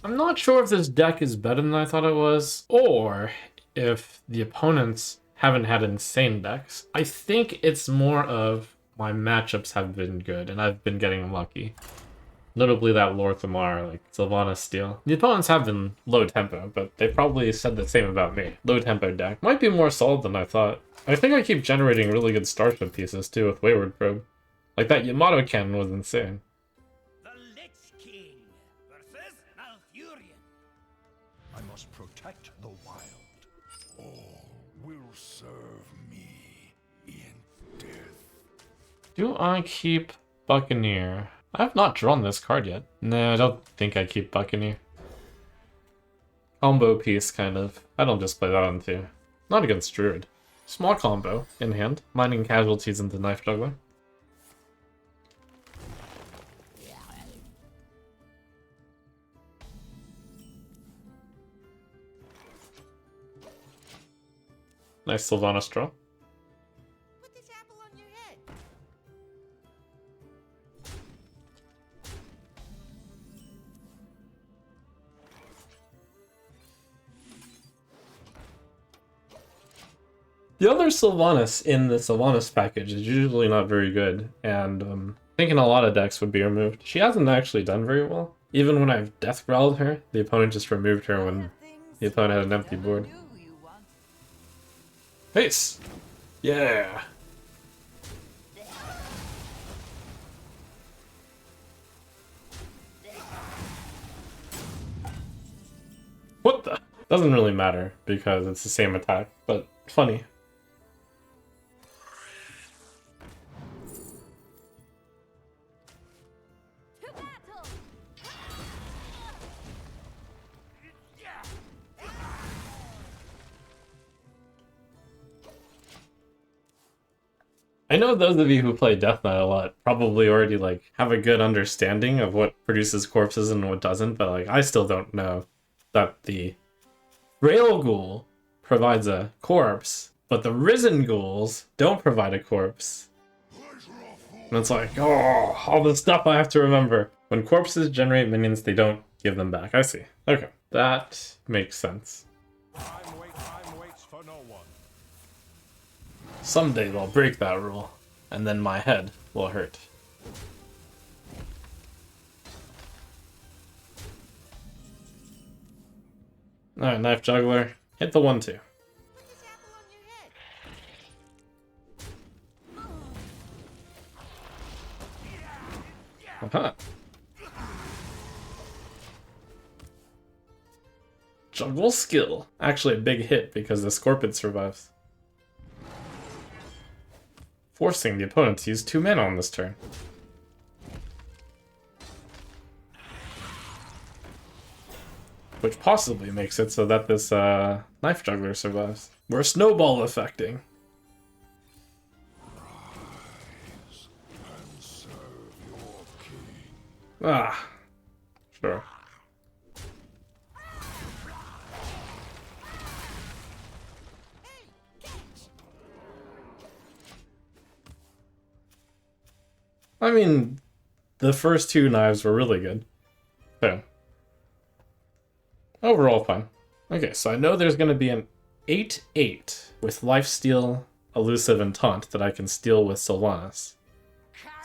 I'm not sure if this deck is better than I thought it was, or if the opponents haven't had insane decks. I think it's more of my matchups have been good, and I've been getting lucky. Notably that Lore Thamar, like Sylvanas Steel. The opponents have been low tempo, but they probably said the same about me. Low tempo deck. Might be more solid than I thought. I think I keep generating really good starship pieces too with Wayward Probe. Like that Yamato cannon was insane. The Lich King versus Malfurion. I must protect the wild. All will serve me in death. Do I keep Buccaneer? I have not drawn this card yet. No, I don't think I keep Buccaneer. Combo piece, kind of. I don't just play that on 2. Not against Druid. Small combo, in hand. Mining casualties into Knife Juggler. Nice Sylvanas draw. Put this apple on your head. The other Sylvanas in the Sylvanas package is usually not very good, and I think in a lot of decks would be removed. She hasn't actually done very well. Even when I've death growled her, the opponent just removed her when the opponent had an empty board. Knew you wanted. Face! Yeah! What the? Doesn't really matter, because it's the same attack, but funny. To battle! I know those of you who play Death Knight a lot probably already like have a good understanding of what produces corpses and what doesn't, but like I still don't know that the Rail Ghoul provides a corpse, but the Risen Ghouls don't provide a corpse. And it's like, oh, all the stuff I have to remember. When corpses generate minions, they don't give them back. I see. Okay, that makes sense. Time waits for no one. Someday they'll break that rule, and then my head will hurt. Alright, Knife Juggler. Hit the 1-2. Uh-huh. Juggle skill. Actually a big hit because the Scorpion survives. Forcing the opponent to use 2 mana on this turn. Which possibly makes it so that this Knife Juggler survives. We're snowball affecting. Ah, sure. I mean, the first 2 knives were really good. So, overall fine. Okay, so I know there's going to be an 8/8 with Lifesteal, Elusive, and Taunt that I can steal with Sylvanas.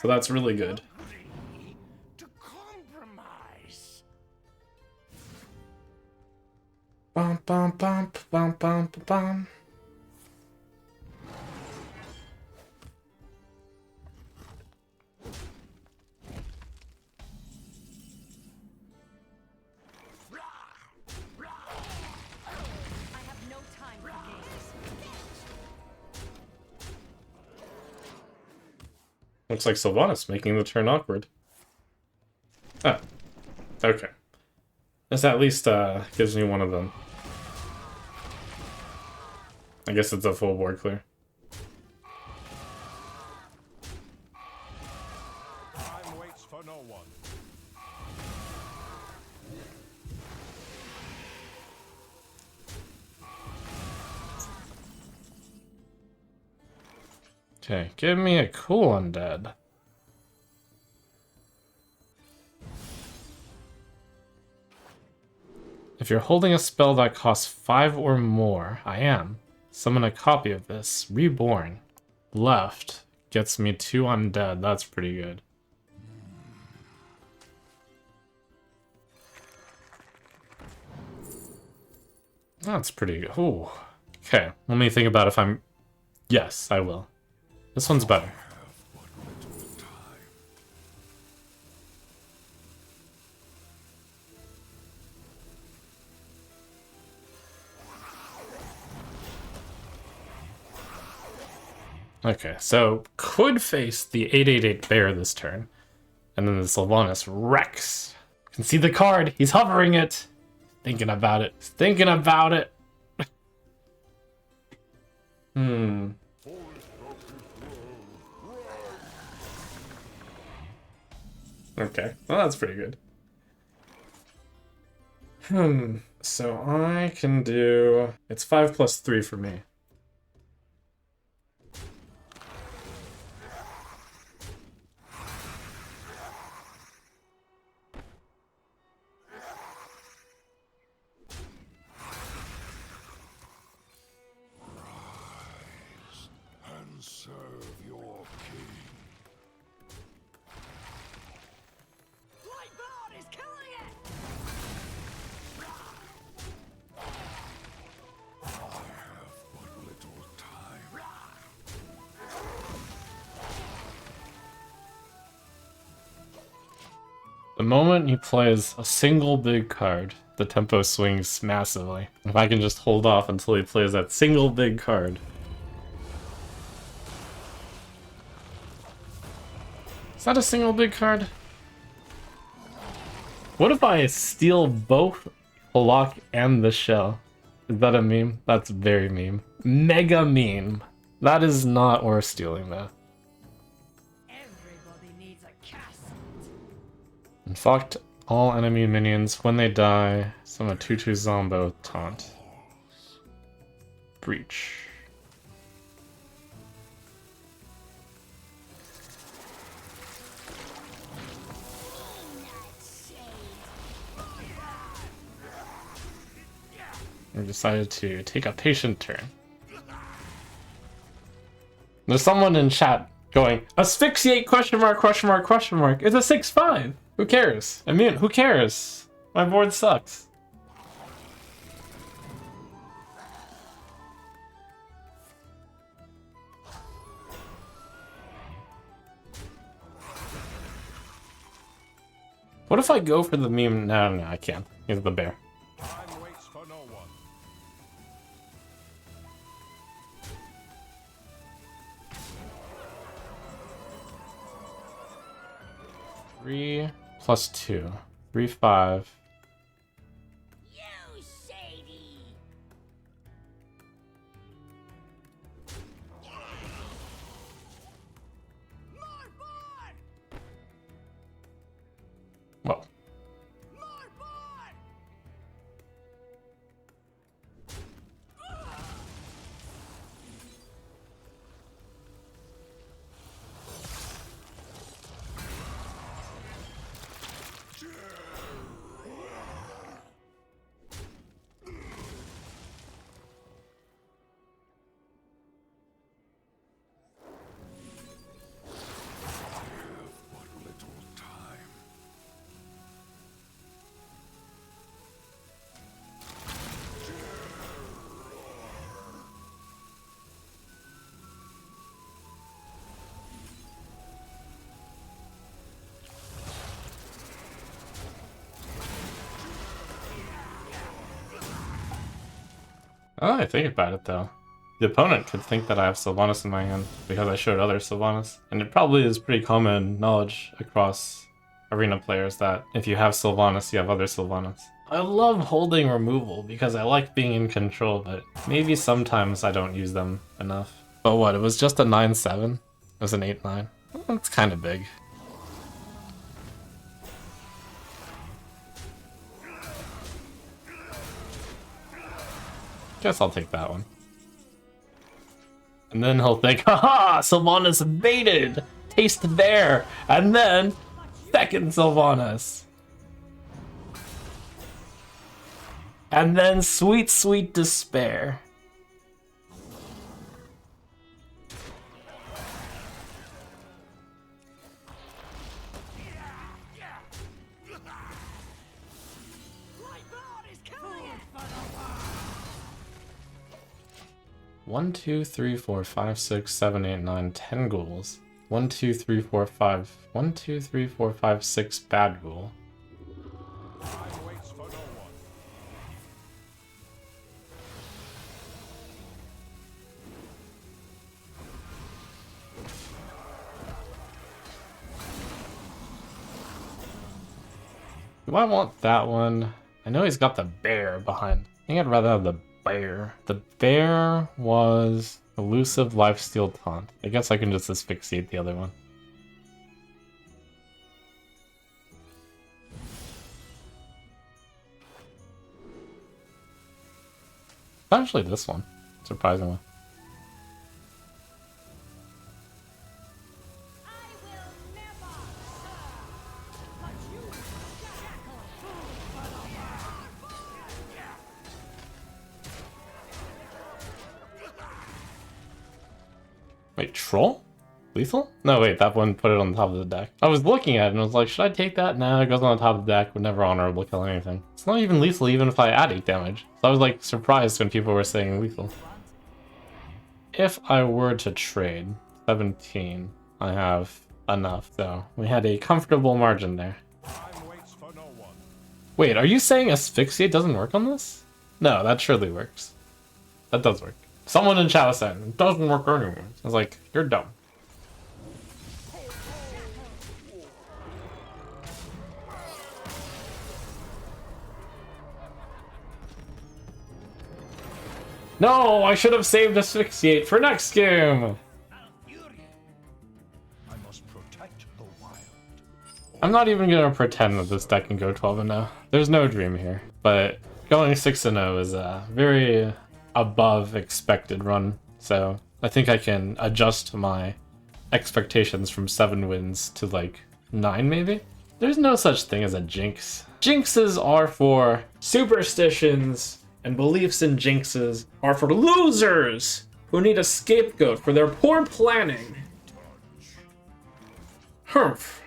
So that's really good. To compromise. Bum bum bum bum bum bum. I have no time for games. Looks like Sylvanas making the turn awkward. Ah, okay. This at least gives me one of them. I guess it's a full board clear. Time waits for no one. Okay, give me a cool undead. If you're holding a spell that costs 5 or more, I am. Summon a copy of this. Reborn. Left. Gets me 2 undead. That's pretty good. That's pretty good. Ooh. Okay, let me think about if I'm... Yes, I will. This one's better. Okay, so could face the 8/8 bear this turn. And then the Sylvanas Rex. Can see the card. He's hovering it. Thinking about it. He's thinking about it. Okay, well that's pretty good. So I can do... It's 5 plus 3 for me. And serve your king. Lightbound is killing it! I have but little time. The moment he plays a single big card, the tempo swings massively. If I can just hold off until he plays that single big card. Is that a single big card? What if I steal both Halak and the shell? Is that a meme? That's very meme. Mega meme. That is not worth stealing, though. Inflict all enemy minions when they die. Summon a 2/2 Zombo taunt. Breach. We decided to take a patient turn. There's someone in chat going, asphyxiate question mark, question mark, question mark. It's a 6/5. Who cares? Immune, who cares? My board sucks. What if I go for the meme? No, I can't. He's the bear. Time waits for no one. 3 plus 2. 3, 5. You shady! More board! Well, More board! What little time. oh, I think about it though. The opponent could think that I have Sylvanas in my hand because I showed other Sylvanas. And it probably is pretty common knowledge across arena players that if you have Sylvanas, you have other Sylvanas. I love holding removal because I like being in control, but maybe sometimes I don't use them enough. But what, it was just a 9/7? It was an 8/9? Well, it's kind of big. Guess I'll take that one. And then he'll think, haha, Sylvanas baited! Taste the bear! And then, second Sylvanas! And then sweet, sweet despair. My board is coming! 1, 2, 3, 4, 5, 6, 7, 8, 9, 10 ghouls. 1, 2, 3, 4, 5. 1, 2, 3, 4, 5, 6 bad ghoul. Time waits for no one. Do I want that one? I know he's got the bear behind. I think I'd rather have the bear. The bear was elusive lifesteal taunt. I guess I can just asphyxiate the other one. Actually, this one, surprisingly. I will never serve, but you shackle food for the Wait, troll? Lethal? No, wait, that one put it on the top of the deck. I was looking at it and I was like, should I take that? Nah, it goes on the top of the deck, would never honorable kill anything. It's not even lethal even if I add 8 damage. So I was like surprised when people were saying lethal. If I were to trade 17, I have enough, so we had a comfortable margin there. Time waits for no one. Wait, are you saying asphyxiate doesn't work on this? No, that surely works. That does work. Someone in chat was saying, it doesn't work anyway. I was like, you're dumb. No, I should have saved asphyxiate for next game. I must protect the wild. I'm not even gonna pretend that this deck can go 12-0. There's no dream here, but going 6-0 is a very above expected run, so I think I can adjust my expectations from 7 wins to like 9 maybe? There's no such thing as a jinx. Jinxes are for superstitions, and beliefs in jinxes are for losers who need a scapegoat for their poor planning. Humph.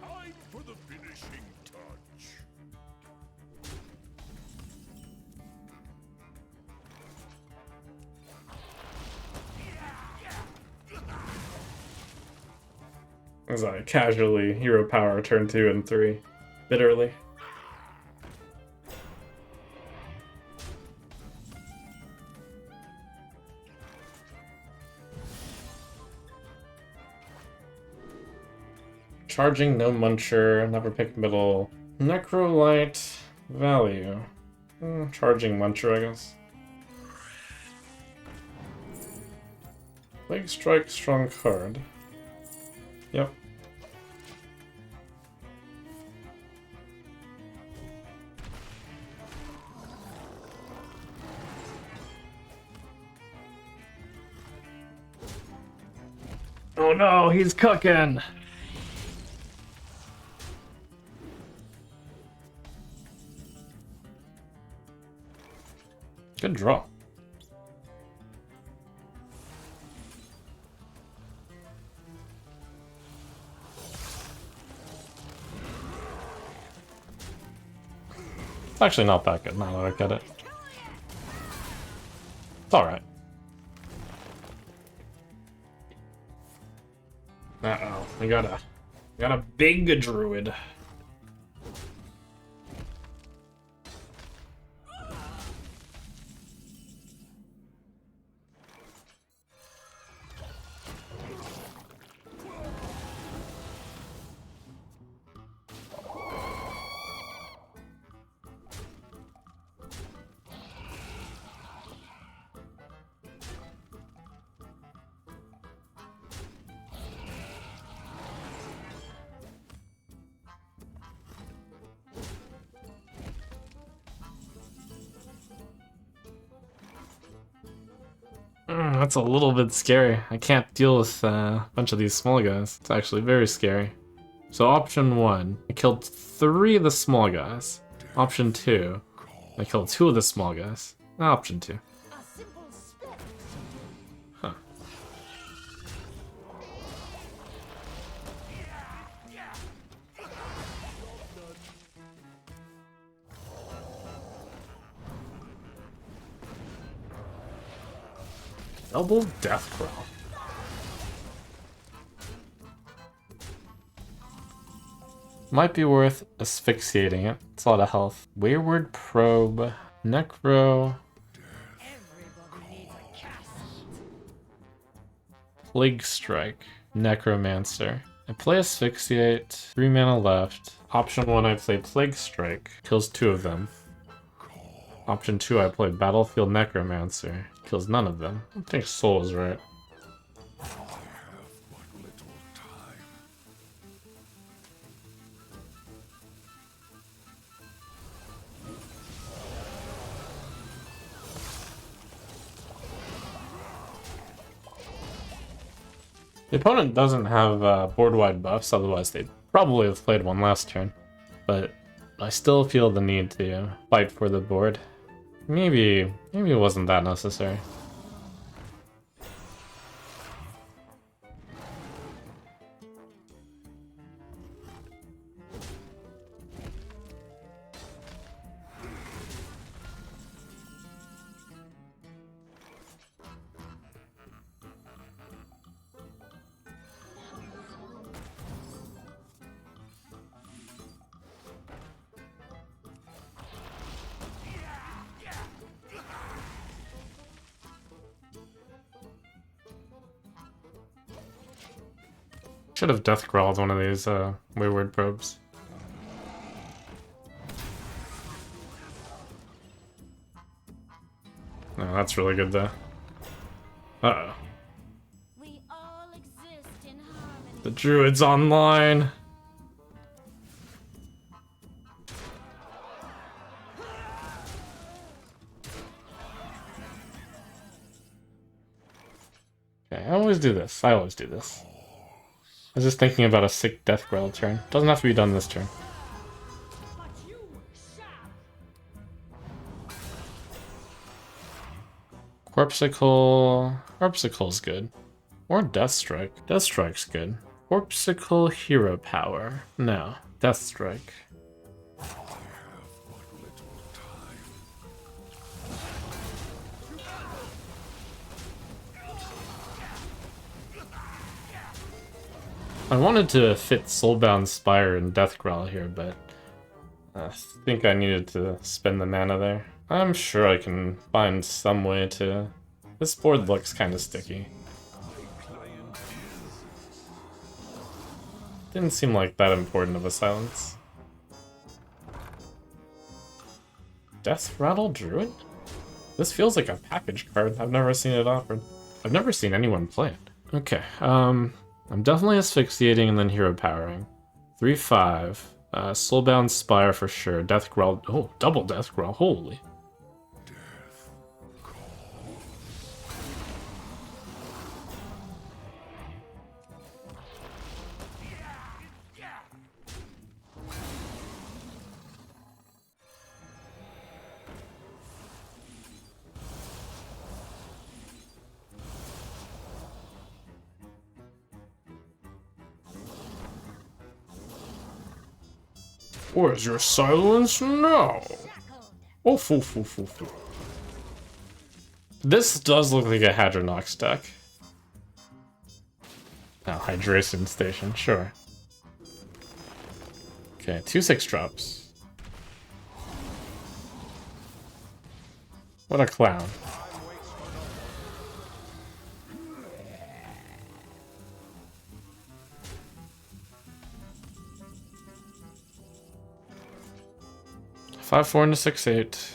Time for the finishing touch. As I casually hero power turn 2 and 3. Bitterly. Charging, no muncher, never pick middle. Necrolite, value. Charging muncher, I guess. Plague Strike, strong card. Yep. Oh no, he's cooking! Good draw. It's actually not that good now that I get it. It's alright. Uh-oh, we got a big druid. That's a little bit scary. I can't deal with a bunch of these small guys. It's actually very scary. So option 1, I killed 3 of the small guys. Option 2, I killed 2 of the small guys. Option 2. A simple spit. Huh. Double death growl. Might be worth asphyxiating it. It's a lot of health. Wayward Probe, Necro, Everybody needs a cast. Plague Strike, Necromancer. I play Asphyxiate, 3 mana left. Option 1, I play Plague Strike, kills 2 of them. Option 2, I play Battlefield Necromancer, kills none of them. I think Soul is right. I have but little time. The opponent doesn't have board-wide buffs, otherwise they'd probably have played one last turn. But I still feel the need to fight for the board. Maybe it wasn't that necessary. Should have death growled one of these wayward probes. No, that's really good though. Uh-oh. We all exist in harmony. The druid's online. Okay, I always do this. I always do this. I was just thinking about a sick death growl turn. Doesn't have to be done this turn. But you shall. Corpsicle. Corpsicle's good. Or Death Strike. Death Strike's good. Corpsicle Hero Power. No. Death Strike. I wanted to fit Soulbound Spire and Death Growl here, but I think I needed to spend the mana there. I'm sure I can find some way to... This board looks kind of sticky. Didn't seem like that important of a silence. Death Rattle Druid? This feels like a package card. I've never seen it offered. I've never seen anyone play it. Okay, I'm definitely asphyxiating and then hero powering. 3/5. Soulbound Spire for sure. Death Growl. Oh, double Death Growl. Holy. Where's your silence now? Oh, foo, foo, foo, foo. This does look like a Hadronox deck. Oh, Hydration Station, sure. Okay, 2/6 drops. What a clown. Five, 4 into 6, 8.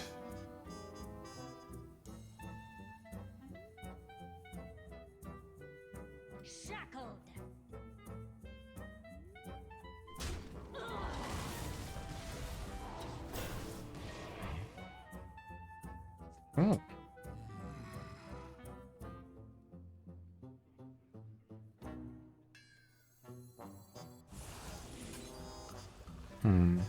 Shackled. Oh. Hmm.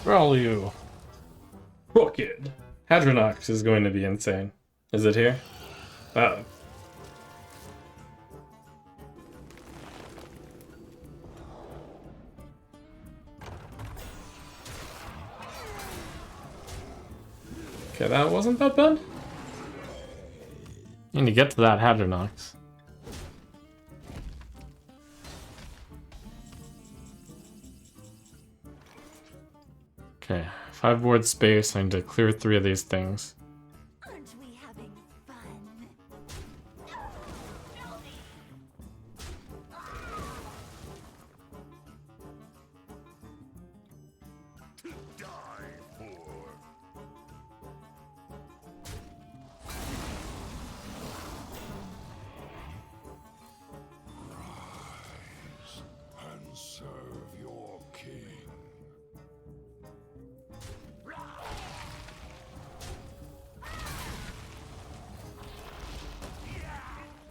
Where are you? Crooked. Hadronox is going to be insane. Is it here? Uh-oh. Okay, that wasn't that bad. Need to get to that Hadronox. Okay, 5 board space. I need to clear 3 of these things. Aren't we having fun? And serve your king. I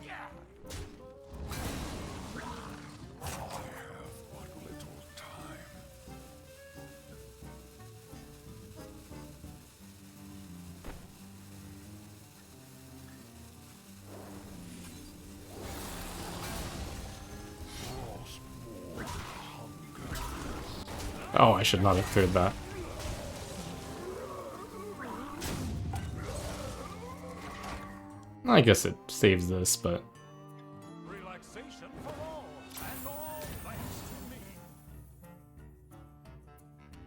have but little time. Oh, I should not have cleared that. I guess it saves this, but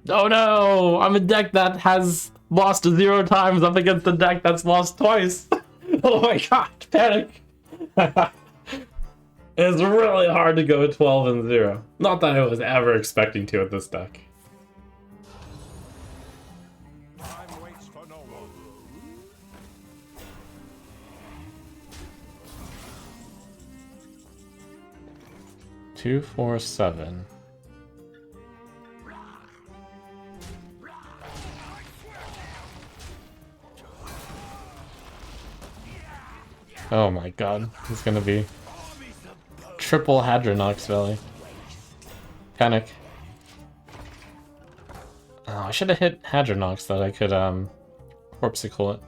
Oh no! I'm a deck that has lost 0 times up against a deck that's lost twice. Oh my god, panic! It's really hard to go 12 and 0. Not that I was ever expecting to with this deck. Time waits for no one. 2, 4, 7. Oh my god, it's gonna be triple Hadronox Valley. Panic. Oh, I should have hit Hadronox that I could Corpsicle it.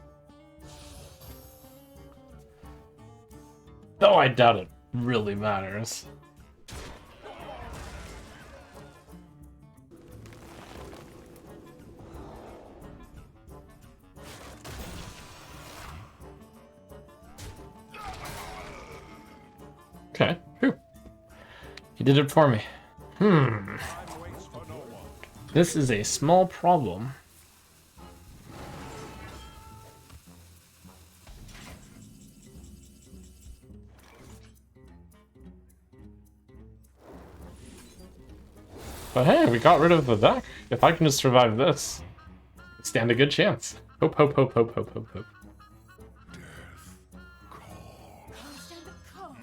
Though I doubt it really matters. Okay, whew. He did it for me. Time waits for no one. This is a small problem. But hey, we got rid of the deck. If I can just survive this, I stand a good chance. Hope, hope, hope, hope, hope, hope, hope. Constant call.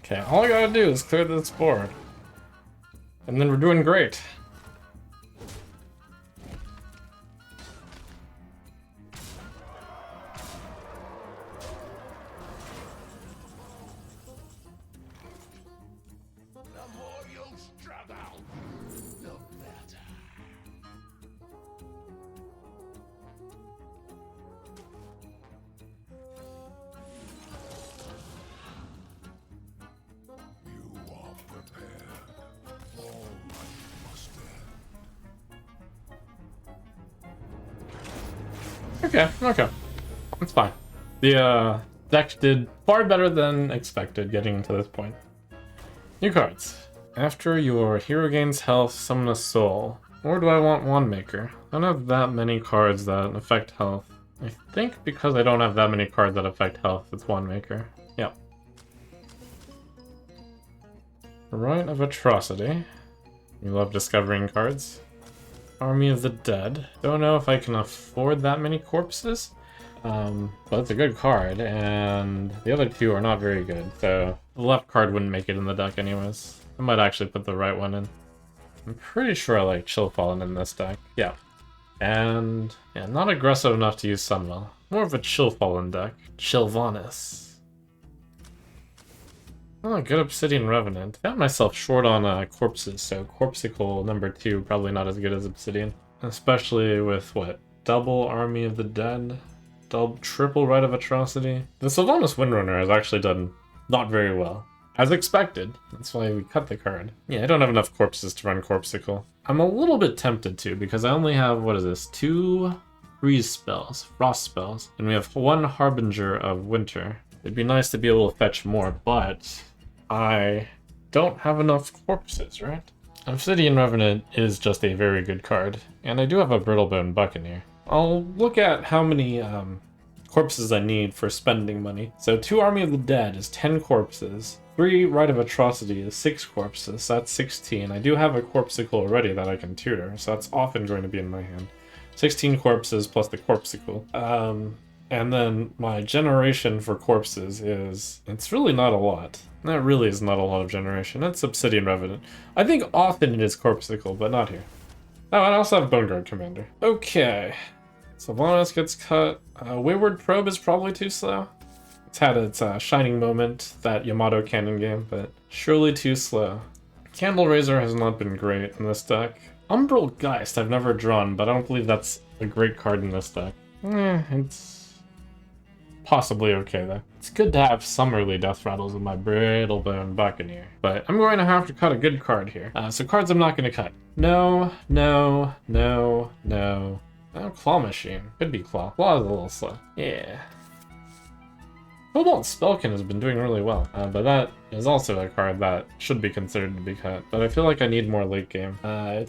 Okay, all I gotta do is clear this board. And then we're doing great. The more you struggle, the better. You are prepared. All might must end. Okay, okay. That's fine. The deck did far better than expected getting to this point. New cards. After your hero gains health, summon a soul. Or do I want Wand Maker? I don't have that many cards that affect health. I think because I don't have that many cards that affect health, it's Wand Maker. Yep. Rite of Atrocity. You love discovering cards. Army of the Dead. Don't know if I can afford that many corpses. But it's a good card, and the other two are not very good, so the left card wouldn't make it in the deck anyways. I might actually put the right one in. I'm pretty sure I like Chill Fallen in this deck. Yeah. And yeah, not aggressive enough to use Sunwell. More of a Chill Fallen deck. Chilvanus. Oh, good Obsidian Revenant. Got myself short on corpses, so Corpsicle number 2 probably not as good as Obsidian. Especially with what? Double Army of the Dead? Triple Rite of Atrocity? The Sylvanas Windrunner has actually done not very well. As expected. That's why we cut the card. Yeah, I don't have enough corpses to run Corpsicle. I'm a little bit tempted to, because I only have, what is this, 2 freeze spells, frost spells, and we have 1 Harbinger of Winter. It'd be nice to be able to fetch more, but I don't have enough corpses, right? Obsidian Revenant is just a very good card, and I do have a Brittlebone Buccaneer. I'll look at how many corpses I need for spending money. So 2 Army of the Dead is 10 corpses. 3 Rite of Atrocity is 6 corpses, so that's 16. I do have a Corpsicle already that I can tutor, so that's often going to be in my hand. 16 corpses plus the Corpsicle. And then my generation for corpses is, it's really not a lot. That really is not a lot of generation. That's Obsidian Revenant. I think often it is Corpsicle, but not here. Oh, and I also have Bone Guard Commander. Okay. Sylvanas gets cut. Wayward Probe is probably too slow. It's had its shining moment, that Yamato Cannon game, but surely too slow. Candle Razor has not been great in this deck. Umbral Geist I've never drawn, but I don't believe that's a great card in this deck. It's possibly okay though. It's good to have some early death rattles in my Brittlebone Buccaneer, but I'm going to have to cut a good card here. So cards I'm not going to cut. No, no, no, no. Oh, Claw Machine. Could be Claw. Claw is a little slow. Yeah. Cobalt Spellkin has been doing really well, but that is also a card that should be considered to be cut. But I feel like I need more late game. I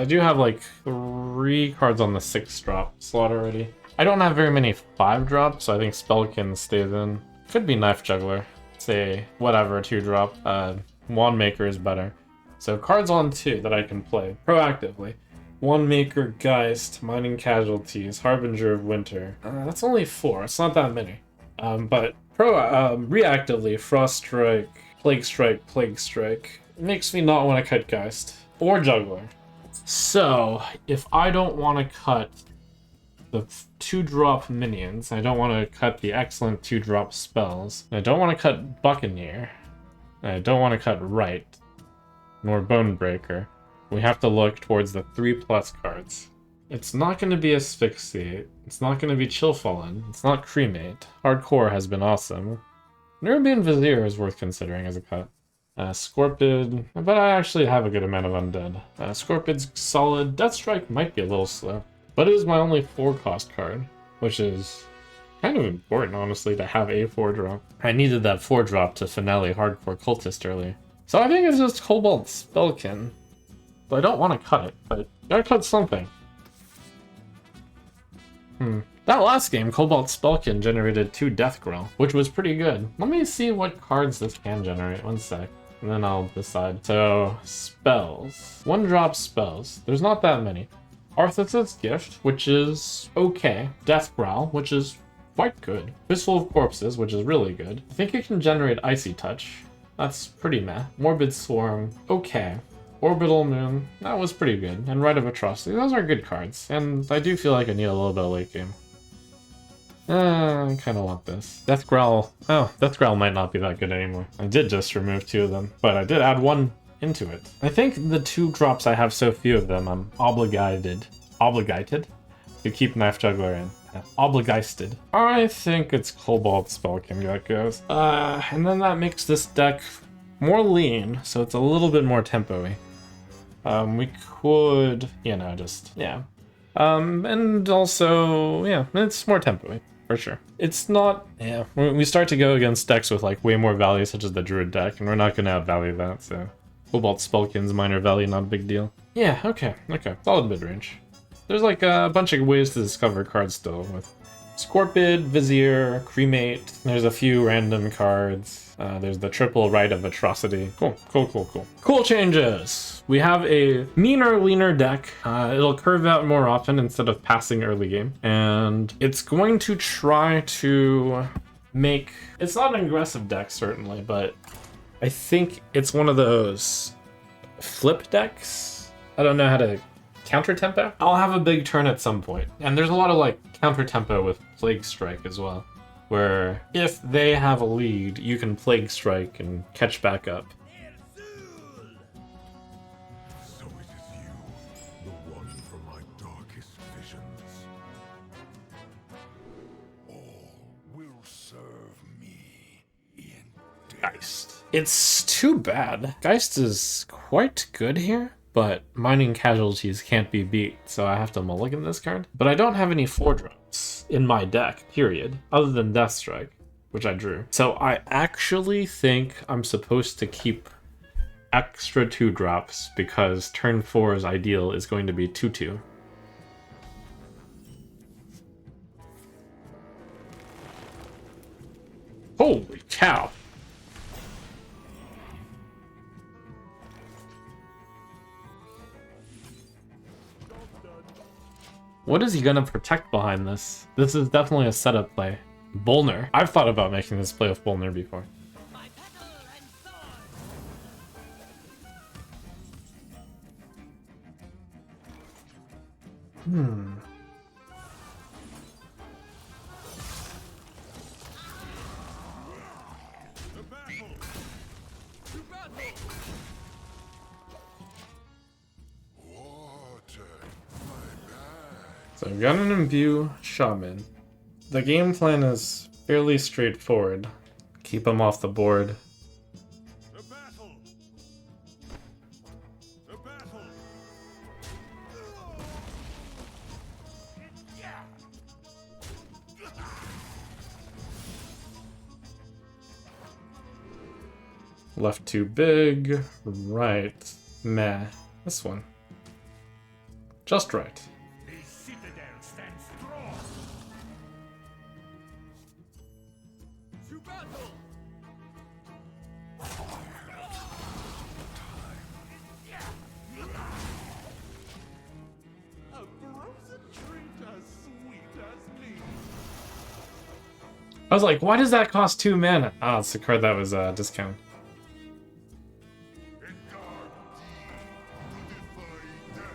do have like 3 cards on the 6-drop slot already. I don't have very many 5-drops, so I think Spellkin stays in. Could be Knife Juggler. Say whatever 2-drop. Wand Maker is better. So cards on 2 that I can play proactively. Wand Maker, Geist, Mining Casualties, Harbinger of Winter. That's only 4. It's not that many. But reactively, Frost Strike, Plague Strike, Plague Strike makes me not want to cut Geist or Juggler. So if I don't want to cut the 2-drop minions, I don't want to cut the excellent 2-drop spells, I don't want to cut Buccaneer, I don't want to cut Right, nor Bonebreaker, we have to look towards the 3+ cards. It's not going to be Asphyxiate, it's not going to be Chill Fallen, it's not Cremate. Hardcore has been awesome. Nerubian Vizier is worth considering as a cut. Scorpid, but I actually have a good amount of undead. Scorpid's solid. Deathstrike might be a little slow, but it is my only 4-cost card, which is kind of important, honestly, to have a 4-drop. I needed that 4-drop to finale Hardcore Cultist earlier. So I think it's just Cobalt Spellkin. But I don't want to cut it, but gotta cut something. That last game, Cobalt Spellkin generated 2 Death Grill, which was pretty good. Let me see what cards this can generate. One sec. And then I'll decide. So, spells. 1-drop spells. There's not that many. Arthas's Gift, which is okay. Death Growl, which is quite good. Fistful of Corpses, which is really good. I think it can generate Icy Touch. That's pretty meh. Morbid Swarm, okay. Orbital Moon, that was pretty good. And Rite of Atrocity, those are good cards. And I do feel like I need a little bit of late game. I kind of want this. Death Growl, oh, Death Growl might not be that good anymore. I did just remove 2 of them, but I did add 1 into it. I think the 2 drops I have so few of them, I'm obligated to keep Knife Juggler in. Obligated. I think it's Cobalt Spellkin that goes. And then that makes this deck more lean, so it's a little bit more tempo-y. We could, yeah. And also, yeah, it's more tempo-y, for sure. It's not, yeah, we start to go against decks with like way more value, such as the Druid deck, and we're not gonna outvalue that, so. Cobalt Spellkin's minor value, not a big deal. Yeah, okay, solid mid-range. There's like a bunch of ways to discover cards still, with Scorpid, Vizier, Cremate, there's a few random cards. There's the triple Rite of Atrocity. Cool. Cool changes! We have a meaner, leaner deck. It'll curve out more often instead of passing early game. And it's going to try to make... It's not an aggressive deck, certainly, but I think it's one of those flip decks. I don't know how to counter tempo. I'll have a big turn at some point. And there's a lot of like counter tempo with Plague Strike as well, where if they have a lead, you can Plague Strike and catch back up. So it is you, the one from my darkest visions. All will serve me in death. Geist. It's too bad. Geist is quite good here, but Mining Casualties can't be beat, so I have to mulligan this card. But I don't have any 4-drops in my deck, period, other than Deathstrike, which I drew. So I actually think I'm supposed to keep extra 2-drops because turn 4's ideal is going to be 2/2. Holy cow! What is he gonna protect behind this? This is definitely a setup play. Bolner. I've thought about making this play with Bolner before. My petal and sword. So I've got an imbue shaman. The game plan is fairly straightforward. Keep him off the board. The battle! The battle! Left too big. Right. Meh. This one. Just right. The citadel stands strong! To battle! A frozen treat as sweet as me. I was like, why does that cost 2 mana? Ah, it's the card that was discount. In guard! Defy death!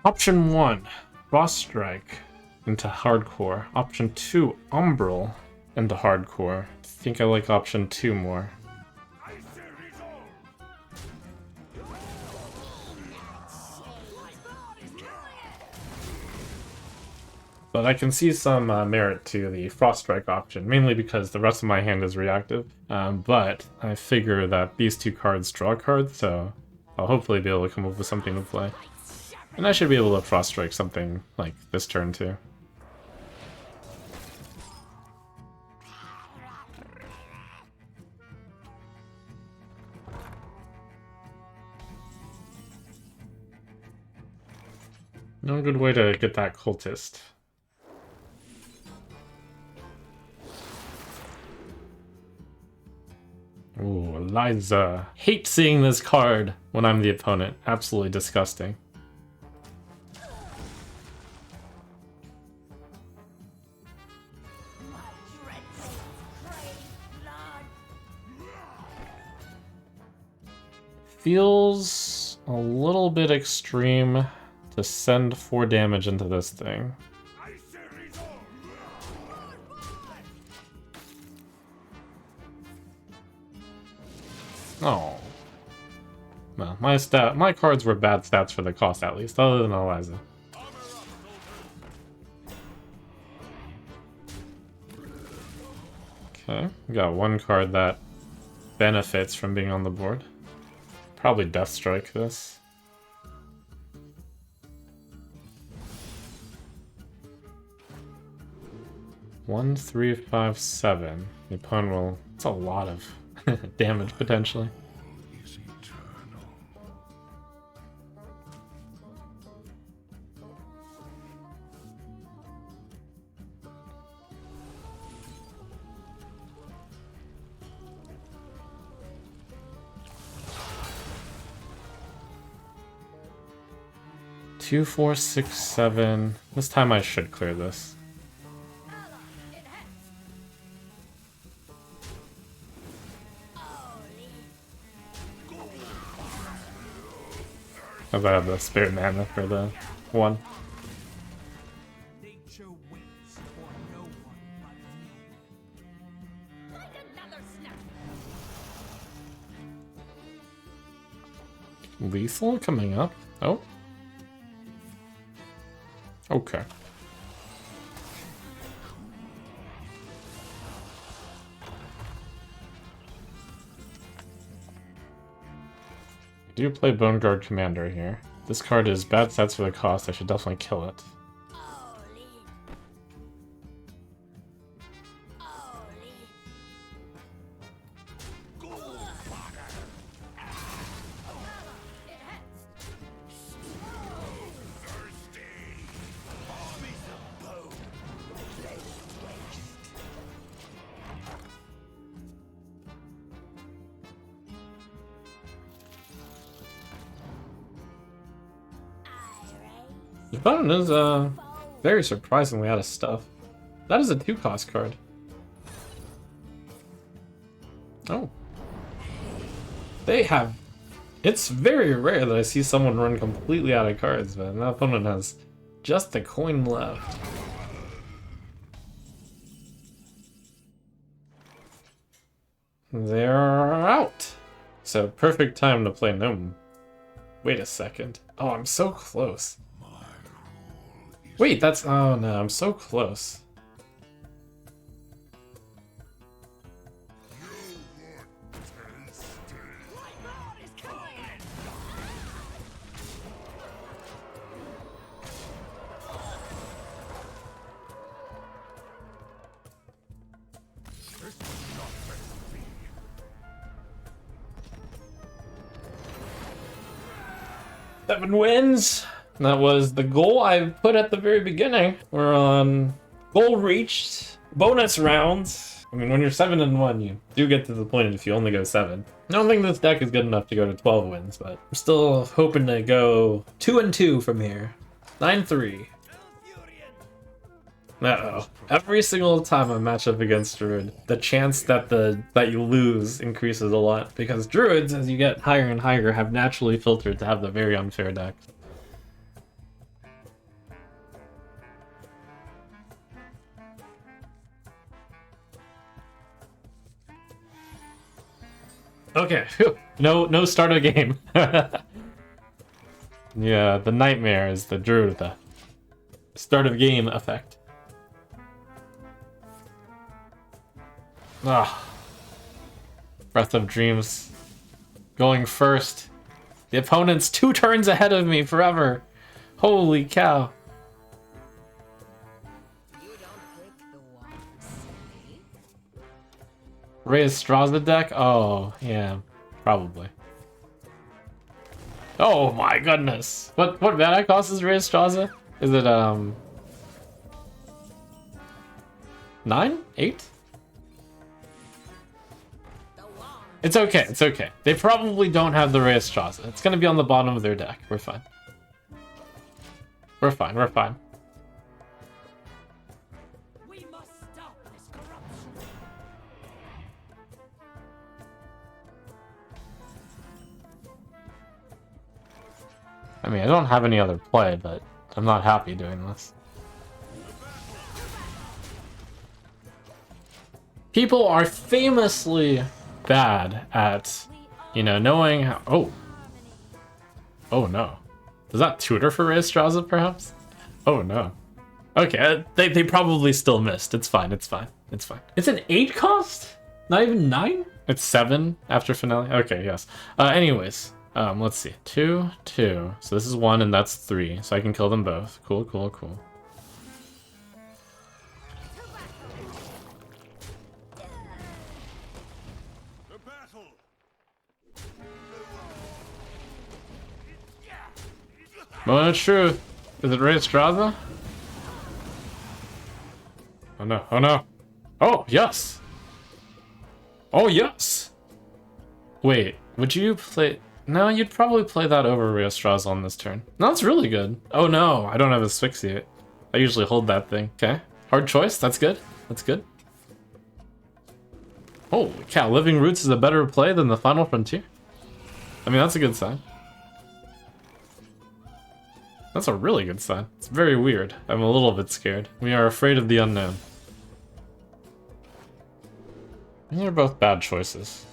Option 1, Frost Strike into Hardcore. Option 2, Umbral into Hardcore. I think I like option 2 more. I shall resolve! But I can see some merit to the Frost Strike option, mainly because the rest of my hand is reactive. But I figure that these 2 cards draw cards, so I'll hopefully be able to come up with something to play. And I should be able to Frost Strike something like this turn too. No good way to get that cultist. Ooh, Eliza. Hate seeing this card when I'm the opponent. Absolutely disgusting. Feels a little bit extreme to send 4 damage into this thing. I shall resolve! Oh. Well, my cards were bad stats for the cost at least, other than Eliza. Armor up, soldiers! Okay, we got 1 card that benefits from being on the board. Probably Death Strike this. One, 3, 5, 7. The opponent will. It's a lot of damage potentially. Is eternal. Two, 4, 6, 7. This time I should clear this. As I have the spirit mana for the 1. Nature waits for no one but me. Like another snap. Lethal coming up. Oh. Okay. I do play Bone Guard Commander here. This card is bad stats for the cost. I should definitely kill it. The opponent is very surprisingly out of stuff. That is a 2-cost card. Oh. They have... It's very rare that I see someone run completely out of cards, man. That opponent has just a coin left. They're out. So perfect time to play Gnome. Wait a second. Oh, I'm so close. Wait, that's... Oh no, I'm so close. Seven wins. That was the goal I put at the very beginning. We're on goal reached. Bonus rounds. I mean, when you're 7-1, you do get to the point if you only go 7. I don't think this deck is good enough to go to 12 wins, but I'm still hoping to go 2-2 from here. 9-3. Uh-oh. Every single time I match up against Druid, the chance that you lose increases a lot, because Druids, as you get higher and higher, have naturally filtered to have the very unfair deck. Okay, phew. No start of game. Yeah, the nightmare is the Druid, the start of game effect. Ah, Breath of Dreams going first. The opponent's 2 turns ahead of me forever. Holy cow. You don't pick the ones, eh? Raise Straza deck? Oh, yeah, probably. Oh my goodness. What mana cost is Raise Straza? Is it 9? 8? It's okay, it's okay. They probably don't have the Raise Straza. It's gonna be on the bottom of their deck. We're fine. We're fine, we're fine. We must stop this corruption. I mean, I don't have any other play, but I'm not happy doing this. People are famously bad at, you know, knowing how... Oh. Oh no. Does that tutor for Raise Straza, perhaps? Oh no. Okay, they probably still missed. It's fine, it's fine, it's fine. It's an 8 cost? Not even 9? It's 7 after finale? Okay, yes. Anyways, let's see. 2, 2. So this is 1 and that's 3. So I can kill them both. Cool, cool, cool. Moment of truth. Is it Raise Straza? Oh no, oh no. Oh, yes! Oh, yes! Wait, would you play... No, you'd probably play that over Raise Straza on this turn. No, that's really good. Oh no, I don't have Asphyxiate. I usually hold that thing. Okay. Hard choice, that's good. That's good. Holy cow, Living Roots is a better play than the Final Frontier? I mean, that's a good sign. That's a really good sign. It's very weird. I'm a little bit scared. We are afraid of the unknown. These are both bad choices.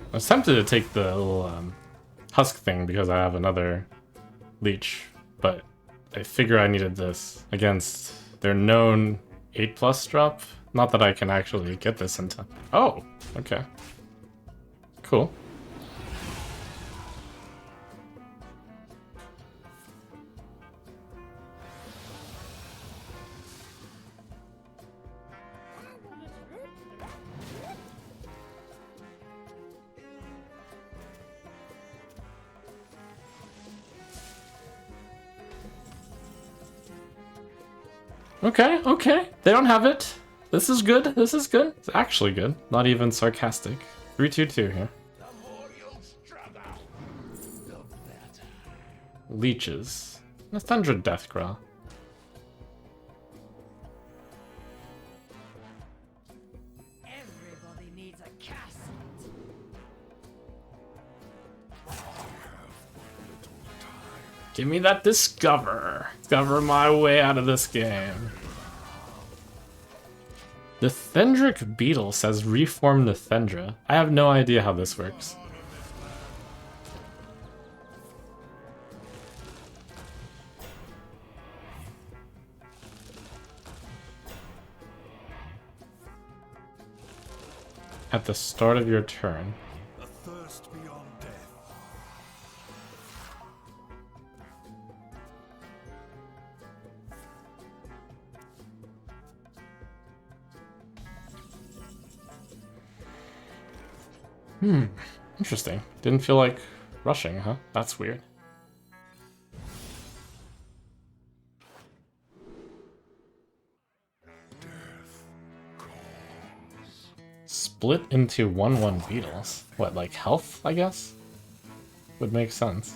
I was tempted to take the little husk thing because I have another leech, but I figure I needed this against their known 8+ drop. Not that I can actually get this in time. Oh, okay. Cool. Okay, okay. They don't have it. This is good. This is good. It's actually good. Not even sarcastic. 3-2-2 here. The more you struggle, the better. Leeches. Nathundra Deathcrawl. Everybody needs a cast. Give me that discover. Discover my way out of this game. The Thendric Beetle says reform the Thendra. I have no idea how this works. At the start of your turn. A thirst beyond death. Interesting. Didn't feel like rushing, huh? That's weird. Split into 1/1 beetles. What, like health, I guess? Would make sense.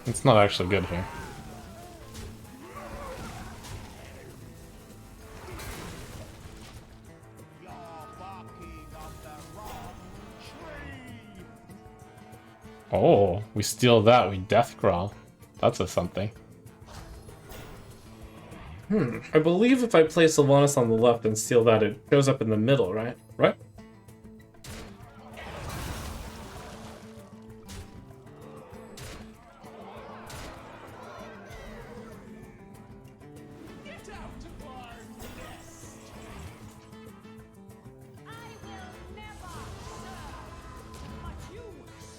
It's not actually good here. You're barking on the wrong tree. Oh, we steal that, we death crawl. That's a something. I believe if I place Sylvanas on the left and steal that, it shows up in the middle, right? Right? Get out of our nest. I will never serve, but you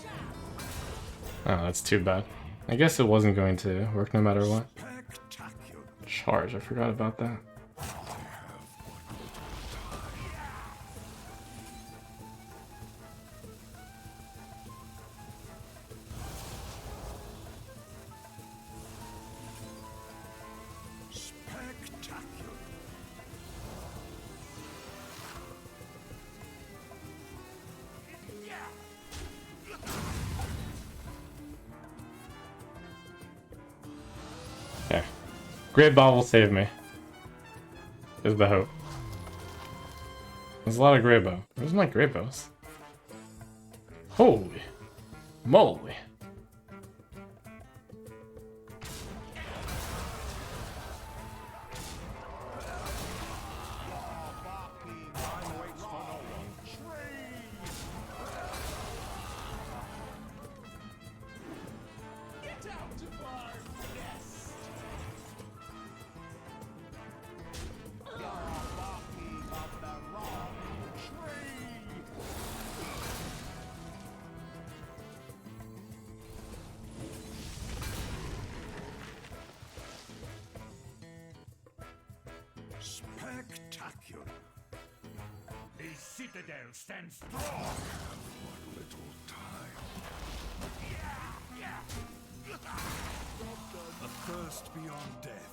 shall. Oh, that's too bad. I guess it wasn't going to work no matter what. Spectacular. Charge, I forgot about that. Spectacular. Okay. Great Ball will save me. Is the hope. There's a lot of Grey Bow. Where's my Grey Bows? Holy moly. Spectacular. The citadel stands strong. One little time. A thirst beyond death.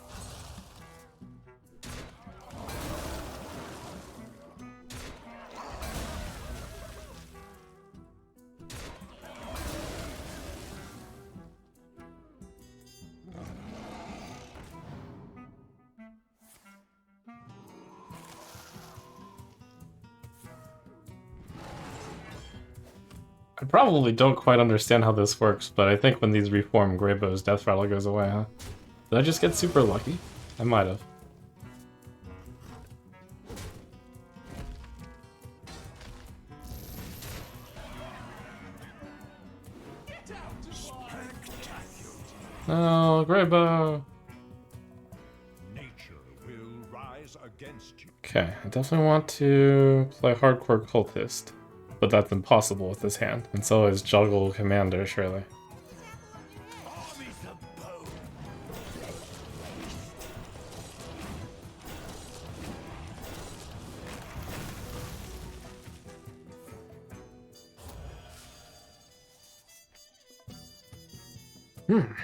I probably don't quite understand how this works, but I think when these reform Grey Bows, Death Rattle goes away, huh? Did I just get super lucky? I might have. No, Grey Bow! Nature will rise against you. Okay, I definitely want to play Hardcore Cultist, but that's impossible with this hand. And so is Juggle Commander, surely. Armies of bone. Time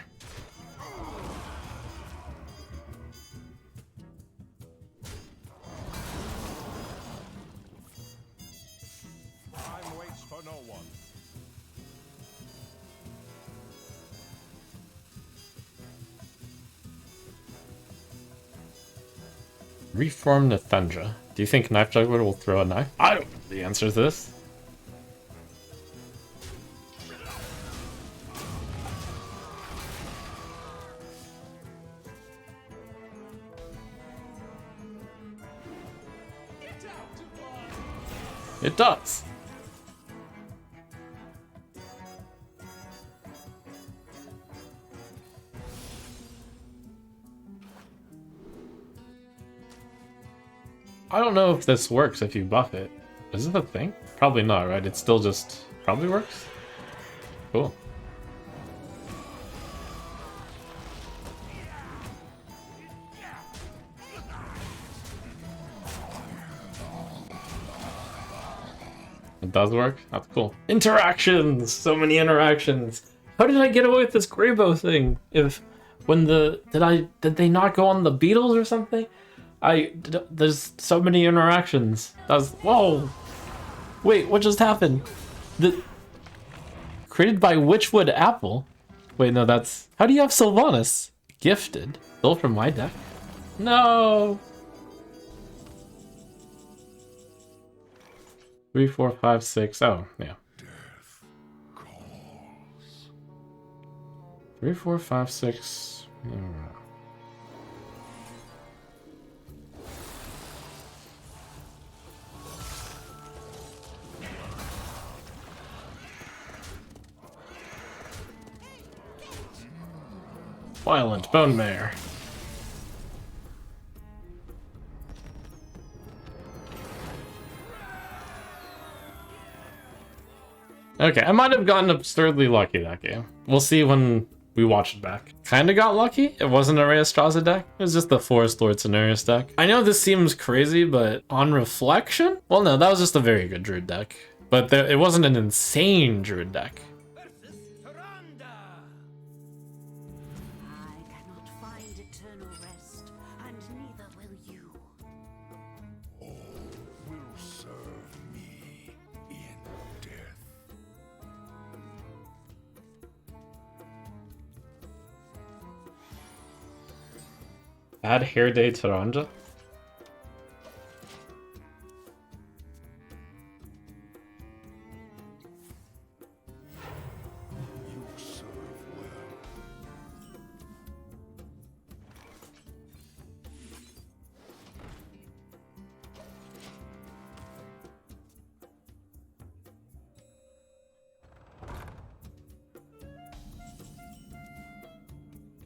waits for no one. Reform the Thundra. Do you think Knife Juggler will throw a knife? I don't know the answer to this. It does. I don't know if this works if you buff it. Is it a thing? Probably not, right? It still just probably works? Cool. It does work? That's cool. Interactions! So many interactions! How did I get away with this Greybow thing? Did they not go on the Beatles or something? There's so many interactions. Whoa! Wait, what just happened? Created by Witchwood Apple? Wait, no, that's... How do you have Sylvanas? Gifted. Stole from my deck? No! 3, 4, 5, 6. Oh, yeah. 3, 4, 5, 6. Violent Bone Mare. Okay, I might have gotten absurdly lucky that game. We'll see when we watch it back. Kinda got lucky. It wasn't a Rheastraza deck. It was just the Forest Lord Cenarius deck. I know this seems crazy, but on reflection? Well, no, that was just a very good Druid deck. But it wasn't an insane Druid deck. I cannot find eternal rest, and neither will you. Will serve me in death. Add Hair Day Taranja? You serve well.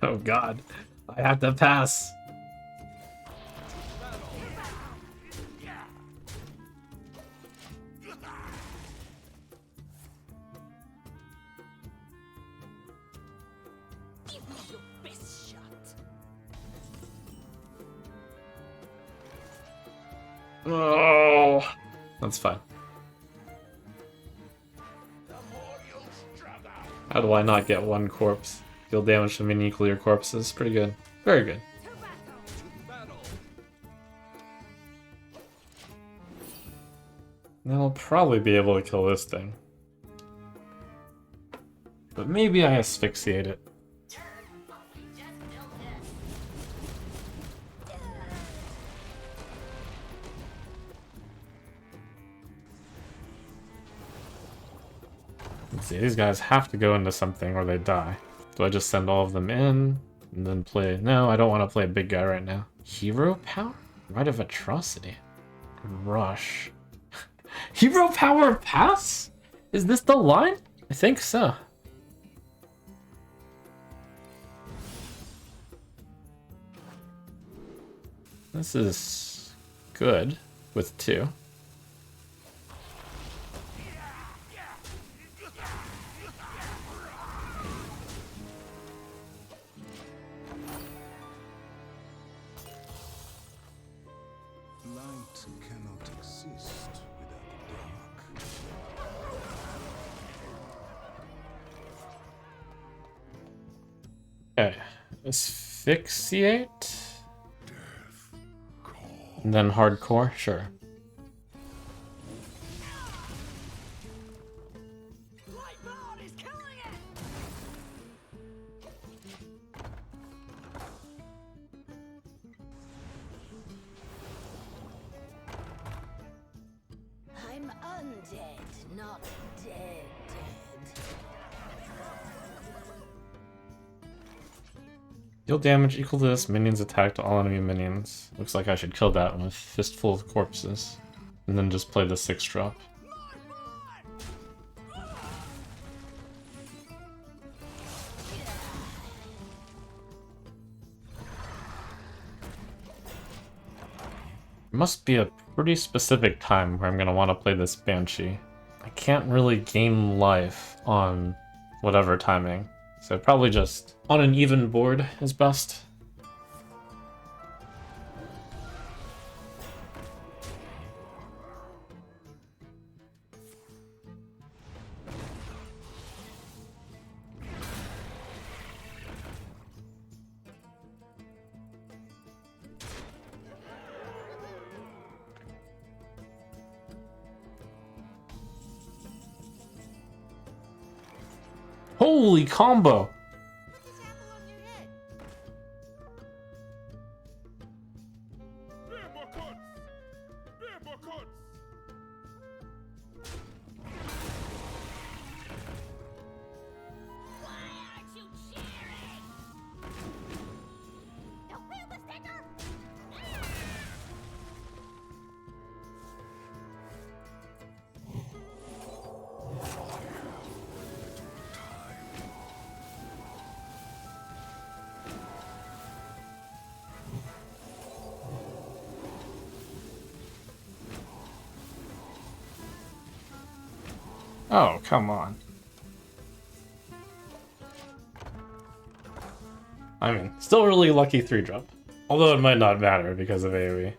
Oh god. I have to pass. Give me your best shot. Oh, that's fine. How do I not get one corpse? Deal damage to mini nuclear corpses. Pretty good. Very good. Now I'll probably be able to kill this thing. But maybe I asphyxiate it. Let's see, these guys have to go into something or they die. Do I just send all of them in and then play? No, I don't want to play a big guy right now. Hero power? Rite of Atrocity. Rush. Hero power pass? Is this the line? I think so. This is good with 2. Light cannot exist without the dark. Okay. Asphyxiate? And then hardcore? Sure. Lightbound is killing it! I'm undead, not dead. Deal damage equal to this minion's attack to all enemy minions. Looks like I should kill that one with Fistful of Corpses. And then just play the 6-drop. Must be a pretty specific time where I'm gonna want to play this Banshee. I can't really gain life on whatever timing, so probably just on an even board is best. Holy combo! What's apple on your head? Why aren't you cheering? Don't feel the sticker! Oh, come on. I mean, still really lucky 3-drop. Although it might not matter because of AoE.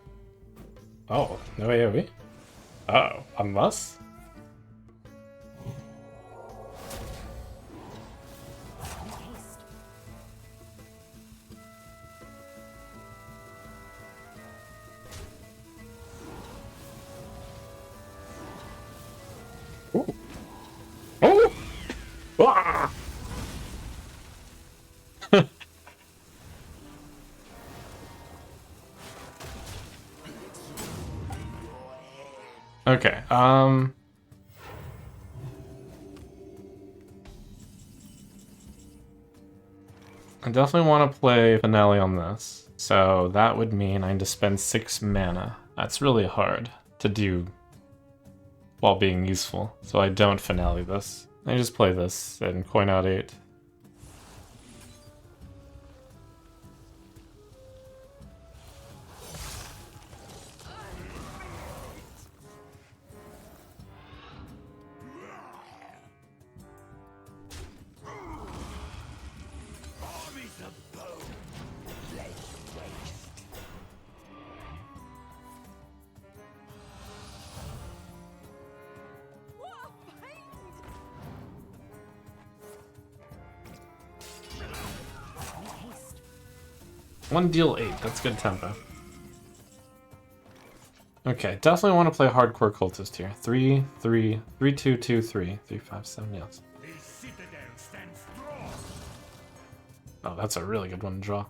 Oh, no AoE? Uh-oh, unless? Ooh. Oh! Ah! Okay, I definitely want to play Finale on this. So that would mean I need to spend 6 mana. That's really hard to do while being useful. So I don't Finale this. I just play this and coin out 8. Armies of bone, flesh waste. What a fiend! One deal 8, that's good tempo. Okay, definitely want to play hardcore cultist here. 3, 3, 3, 2, 2, 3, 3, 5, 7, yes. The citadel stands strong. Oh, that's a really good one to draw.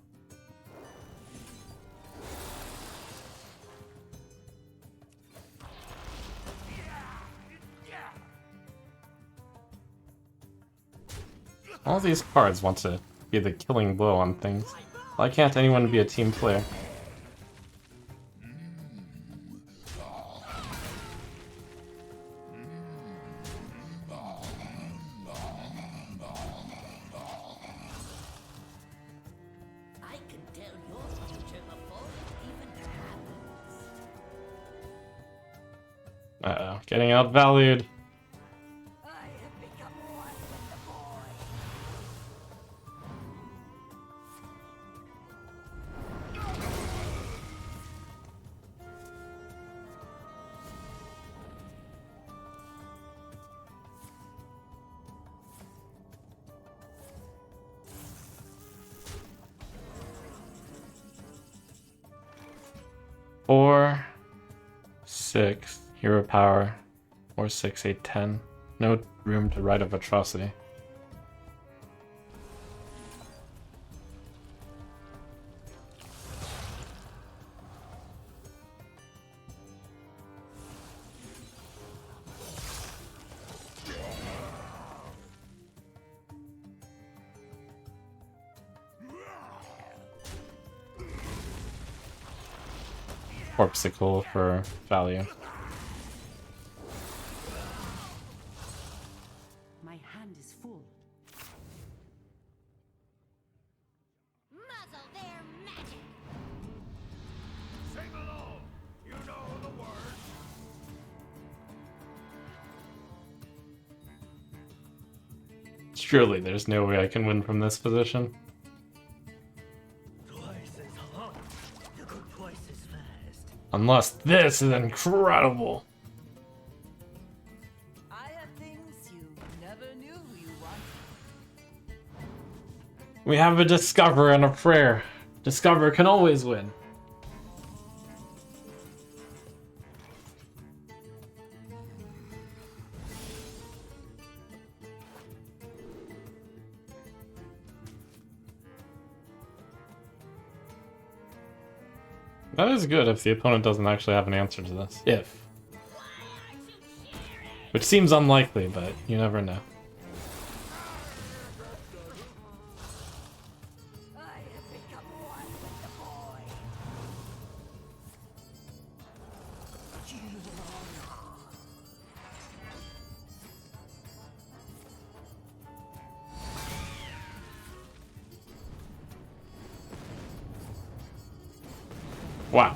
All these cards want to be the killing blow on things. Why can't anyone be a team player? I can tell your future before it even happens. Uh-oh, getting outvalued. I have become one with the void. 4, 6, hero power, 4, 6, 8, 10. No room to Rite of Atrocity. Corpsicle for value. My hand is full. Muzzle their magic. Sing along. You know the words. Surely there's no way I can win from this position. Twice as hot. You go twice as fast. Unless this is incredible. I have things you never knew you wanted. We have a Discover and a Prayer. Discover can always win. That is good if the opponent doesn't actually have an answer to this. If. Which seems unlikely, but you never know. I have become one with the void. Wow.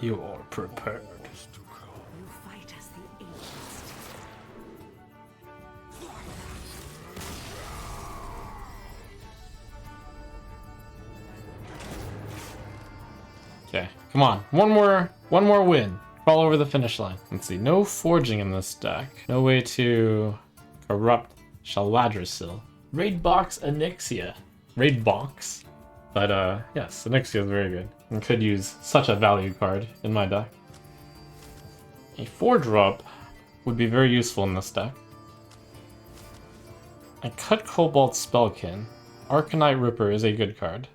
You are prepared. You fight as the ancients. Okay, come on. One more win. Fall over the finish line. Let's see. No forging in this deck. No way to corrupt Shaladrasil. Raid box Onyxia. Raid box. But yes, Onyxia is very good. And could use such a value card in my deck. A 4-drop would be very useful in this deck. I cut Cobalt Spellkin. Arcanite Ripper is a good card.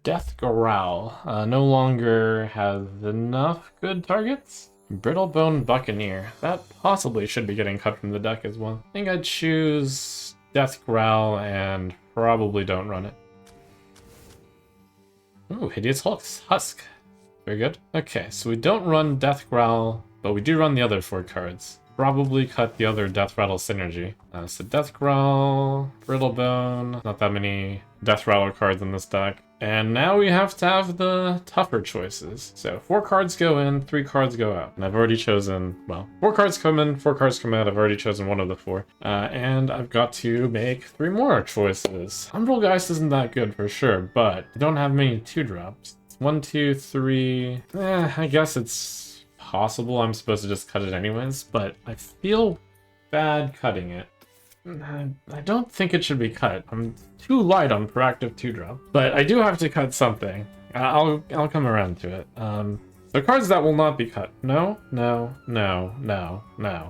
Death Growl no longer has enough good targets. Brittlebone Buccaneer. That possibly should be getting cut from the deck as well. I think I'd choose Death Growl and probably don't run it. Ooh, Hideous Husk. Very good. Okay, so we don't run Death Growl, but we do run the other 4 cards. Probably cut the other Death Rattle synergy. So Death Growl, Brittlebone, not that many Death Rattle cards in this deck. And now we have to have the tougher choices. So 4 cards go in, 3 cards go out. And I've already chosen, well, 4 cards come in, 4 cards come out. I've already chosen one of the 4. And I've got to make 3 more choices. Umbral Geist isn't that good for sure, but I don't have many 2-drops. 1, 2, 3. I guess it's possible I'm supposed to just cut it anyways, but I feel bad cutting it. I don't think it should be cut. I'm too light on proactive 2-drop, but I do have to cut something. I'll come around to it. The cards that will not be cut. No.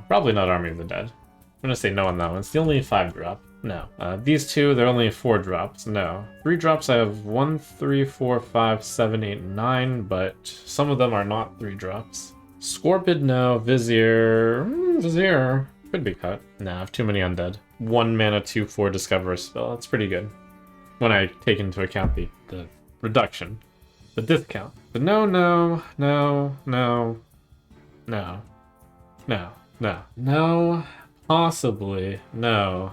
Probably not Army of the Dead. I'm gonna say no on that one. It's the only 5-drop. No. These 2, they're only 4 drops. No. 3 drops, I have 1, 3, 4, 5, 7, 8, 9, but some of them are not 3 drops. Scorpid, no. Vizier. Vizier. Could be cut. Nah, I have too many undead. 1 mana, 2/4 Discover a spell. That's pretty good. When I take into account the reduction. The discount. But no. Possibly. No.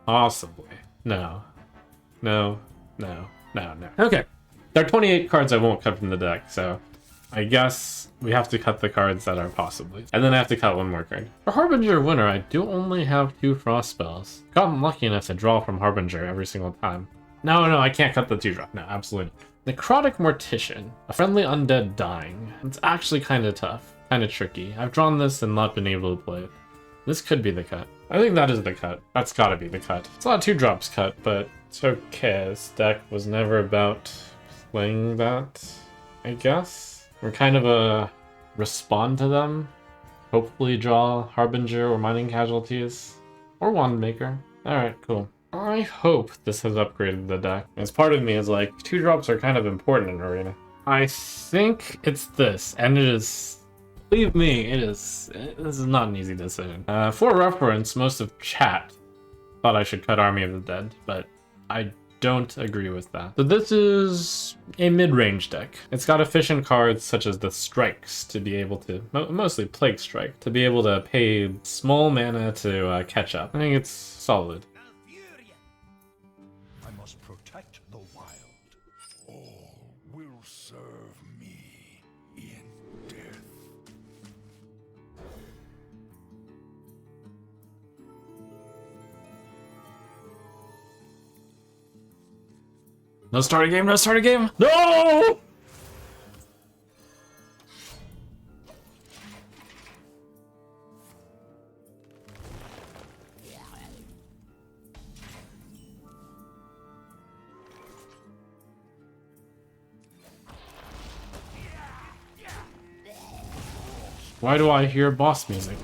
Possibly. No. Okay. There are 28 cards I won't cut from the deck, so I guess we have to cut the cards that are possibly. And then I have to cut one more card. For Harbinger Winter, I do only have 2 frost spells. Gotten lucky enough to draw from Harbinger every single time. No, I can't cut the 2-drop. No, absolutely not. Necrotic Mortician. A friendly undead dying. It's actually kind of tough. Kind of tricky. I've drawn this and not been able to play it. This could be the cut. I think that is the cut. That's gotta be the cut. It's a lot of 2-drops cut, but it's okay. This deck was never about playing that, I guess. We're kind of a respond to them. Hopefully draw Harbinger or Mining Casualties. Or Wandmaker. Alright, cool. I hope this has upgraded the deck. As part of me is like, 2-drops are kind of important in Arena. I think it's this, and it is... Believe me, it is. This is not an easy decision. For reference, most of chat thought I should cut Army of the Dead, but I don't agree with that. So this is a mid-range deck. It's got efficient cards such as the Strikes to be able to, mostly Plague Strike, to be able to pay small mana to catch up. I think it's solid. I must protect the wild. All will serve me in death. No start a game, no start a game! No! Why do I hear boss music?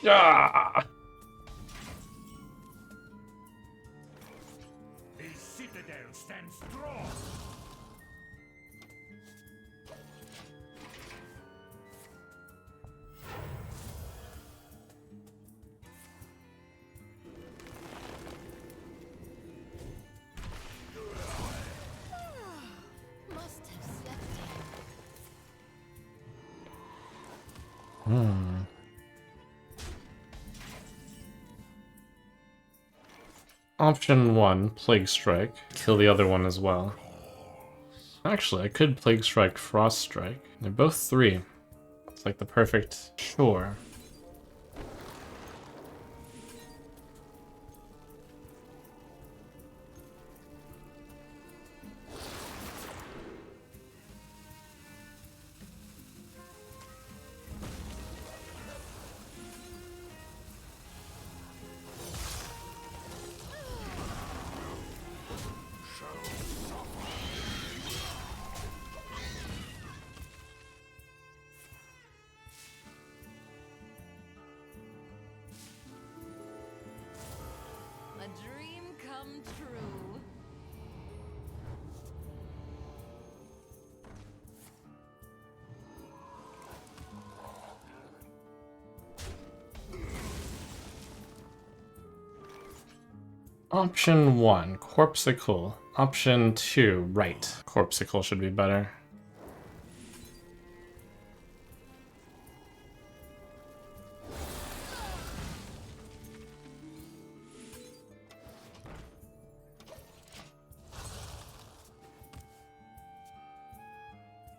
Ah! The citadel stands strong. Must have slept Option 1, Plague Strike. Kill the other one as well. Actually, I could Plague Strike, Frost Strike. They're both 3. It's like the perfect sure. a dream come true. Option 1, Corpsicle. Option 2, right. Corpsicle should be better.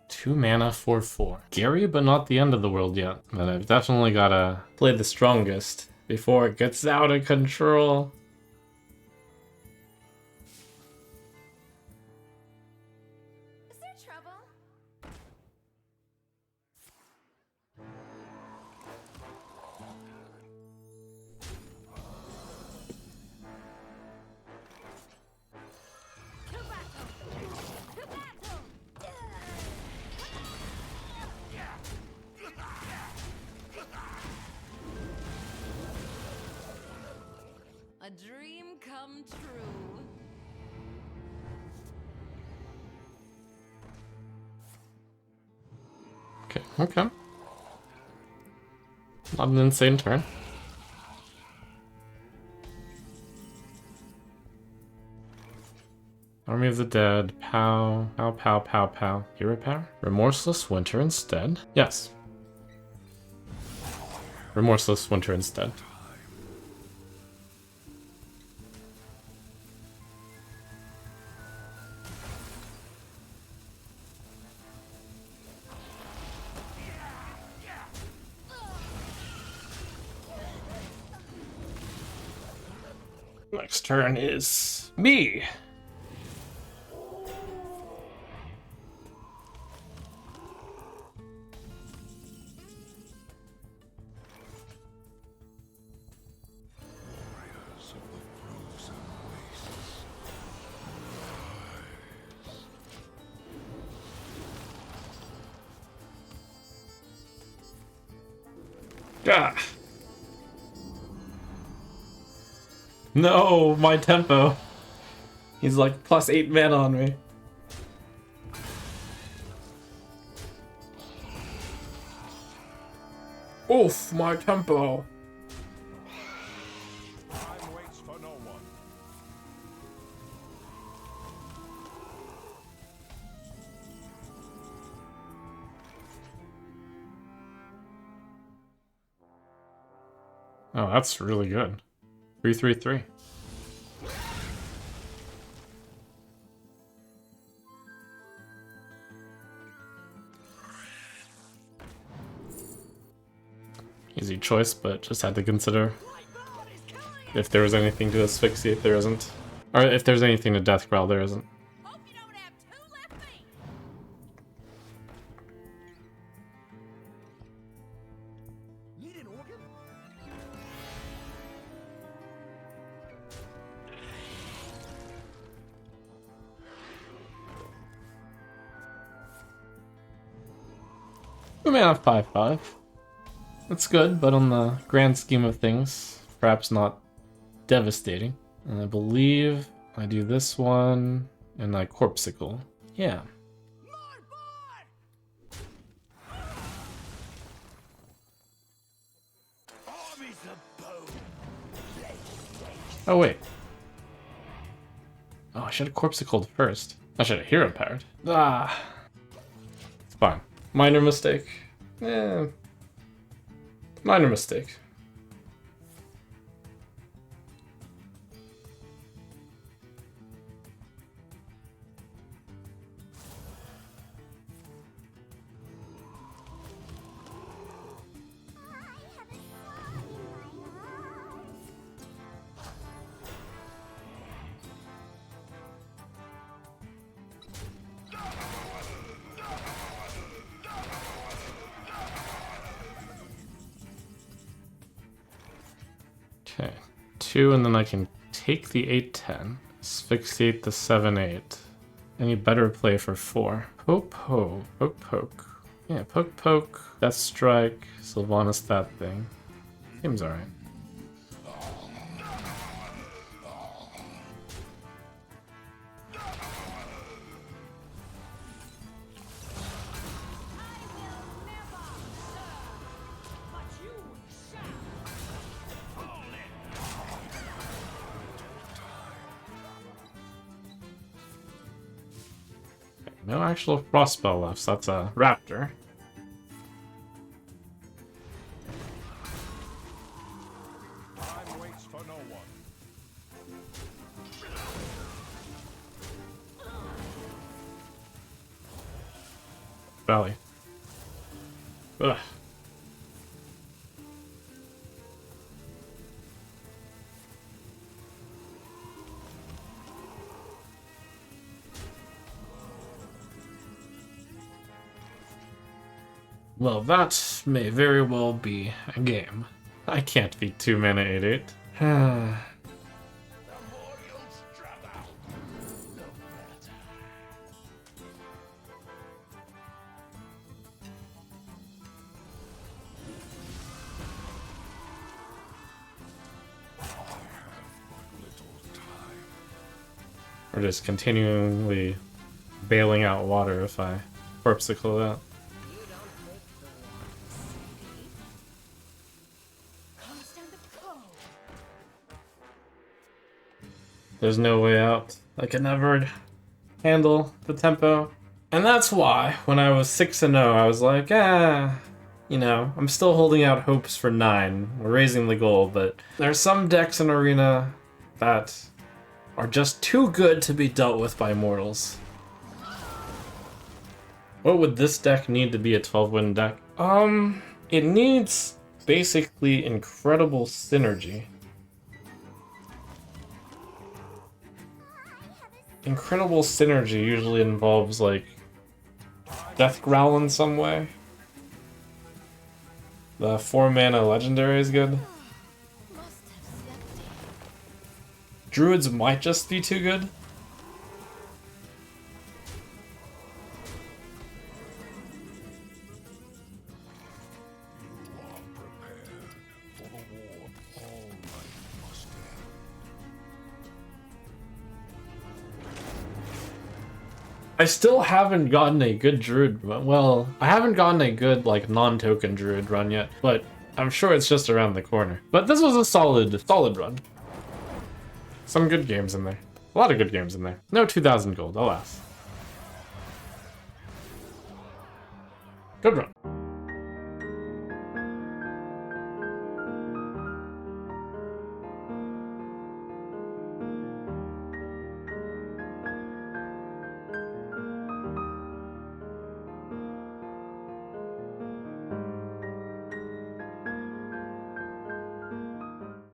Two mana, 4/4. Scary, but not the end of the world yet. But I've definitely gotta play the strongest before it gets out of control. Is there trouble? To battle! To battle! A dream come true. Okay, okay. Not an insane turn. Army of the Dead. Pow. Pow, pow, pow, pow. Hero power? Remorseless Winter instead? Yes. Remorseless Winter instead. Next turn is me. Warriors of the frozen wastes. Ah. No, my tempo. He's like plus 8 mana on me. Oof, my tempo. Time waits for no one. Oh, that's really good. 3-3-3. Easy choice, but just had to consider if there was anything to asphyxiate, there isn't. Or if there's anything to death growl, there isn't. Hope you don't have two left feet. Need an organ? We may have 5-5. That's good, but on the grand scheme of things, perhaps not devastating. And I believe I do this one and I corpsicle. Yeah. Armies of bone. Oh wait. Oh, I should have corpsicled first. I should have hero powered. Ah. It's fine. Minor mistake. Yeah. Minor mistake. Okay, 2, and then I can take the 8-10, asphyxiate the 7-8. Any better play for 4? Poke, poke, poke, poke. Yeah, poke, poke, Death Strike, Sylvanas that thing. Seems alright. But you shall. No actual frost spell left, so that's a raptor. Time waits for no one. Valley. Ugh. Well, that may very well be a game. I can't beat 2 mana 8-8. The Morgul's struggle. No matter. I have but little time. Or just continually bailing out water if I corpsicle that. You don't make the one city. Can't stand the cold. There's no way out. I can never handle the tempo. And that's why, when I was 6-0, I was like, you know, I'm still holding out hopes for 9. We're raising the goal, but there's some decks in Arena that are just too good to be dealt with by mortals. What would this deck need to be a 12-win deck? It needs basically incredible synergy. Incredible synergy usually involves, like, Death Growl in some way. The 4-mana legendary is good. Druids might just be too good. I still haven't gotten a good druid run. Well, I haven't gotten a good, like, non-token druid run yet, but I'm sure it's just around the corner. But this was a solid run. Some good games in there. A lot of good games in there. No 2,000 gold, alas. Good run.